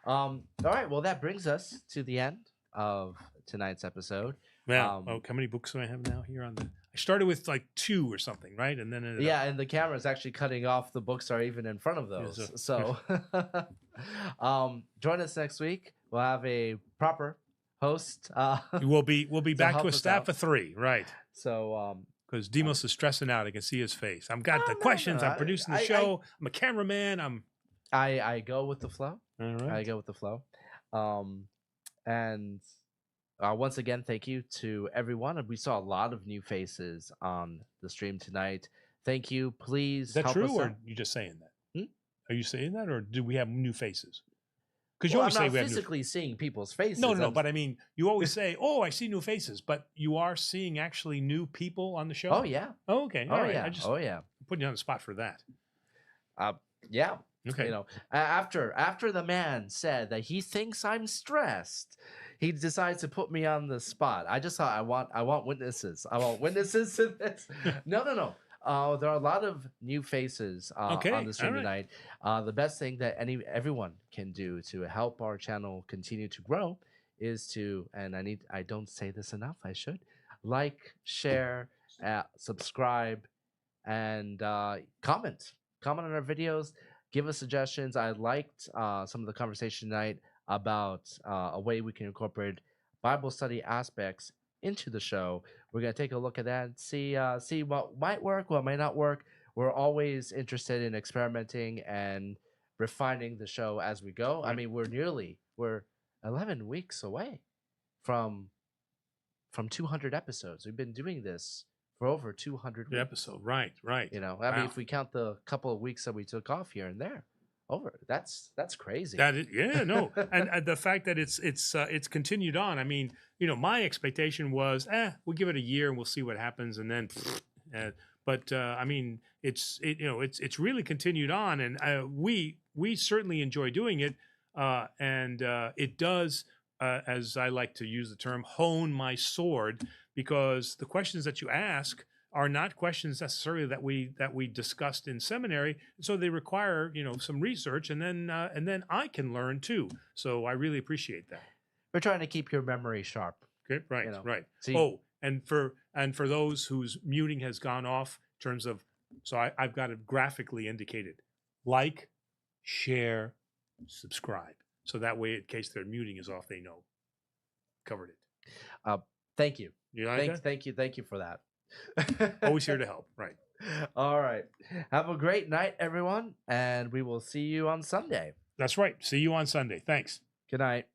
All right. Well, that brings us to the end of tonight's episode. Well, how many books do I have now here on the? I started with like 2 or something, right? And then and the camera is actually cutting off the books are even in front of those. Yeah, so, join us next week. We'll have a proper host. We'll be back to a help us staff out. of 3, right? So, because Demos is stressing out, I can see his face. I've got the questions. I'm producing the show. I'm a cameraman. I go with the flow. All right. I go with the flow. And once again, thank you to everyone. We saw a lot of new faces on the stream tonight. Thank you. Please. Is that help true, us or out. you just saying that? Hmm? Are you saying that, or do we have new faces? Because Well, you always I'm say not we have physically seeing people's faces. No. But I mean, you always say, "Oh, I see new faces," but you are seeing actually new people on the show. Oh yeah. Oh, okay. All right. Yeah. I just putting you on the spot for that. Yeah. Okay. You know, after the man said that he thinks I'm stressed, he decides to put me on the spot. I just thought I want witnesses. I want witnesses to this. No. There are a lot of new faces on the stream tonight. The best thing that everyone can do to help our channel continue to grow is to, and I don't say this enough, I should, like, share, subscribe, and comment on our videos. Give us suggestions. I liked some of the conversation tonight about a way we can incorporate Bible study aspects into the show. We're going to take a look at that and see what might work, what might not work. We're always interested in experimenting and refining the show as we go. Right. I mean, we're 11 weeks away from 200 episodes. We've been doing this for over 200 weeks. Episode, right. You know, I mean, if we count the couple of weeks that we took off here and there, that's crazy. That is, and the fact that it's continued on. I mean, my expectation was, we'll give it a year and we'll see what happens, and then, but I mean, it's really continued on, and we certainly enjoy doing it, and it does, as I like to use the term, hone my sword, because the questions that you ask are not questions necessarily that we discussed in seminary, so they require some research, and then I can learn too. So I really appreciate that. We're trying to keep your memory sharp. Okay, right, right. So and for those whose muting has gone off, in terms of, so I've got it graphically indicated: like, share, subscribe, so that way, in case their muting is off, they know. Covered it. Thank you. You like that? Thank you for that. Always here to help. Right. All right. Have a great night, everyone, and we will see you on Sunday. That's right. See you on Sunday. Thanks. Good night.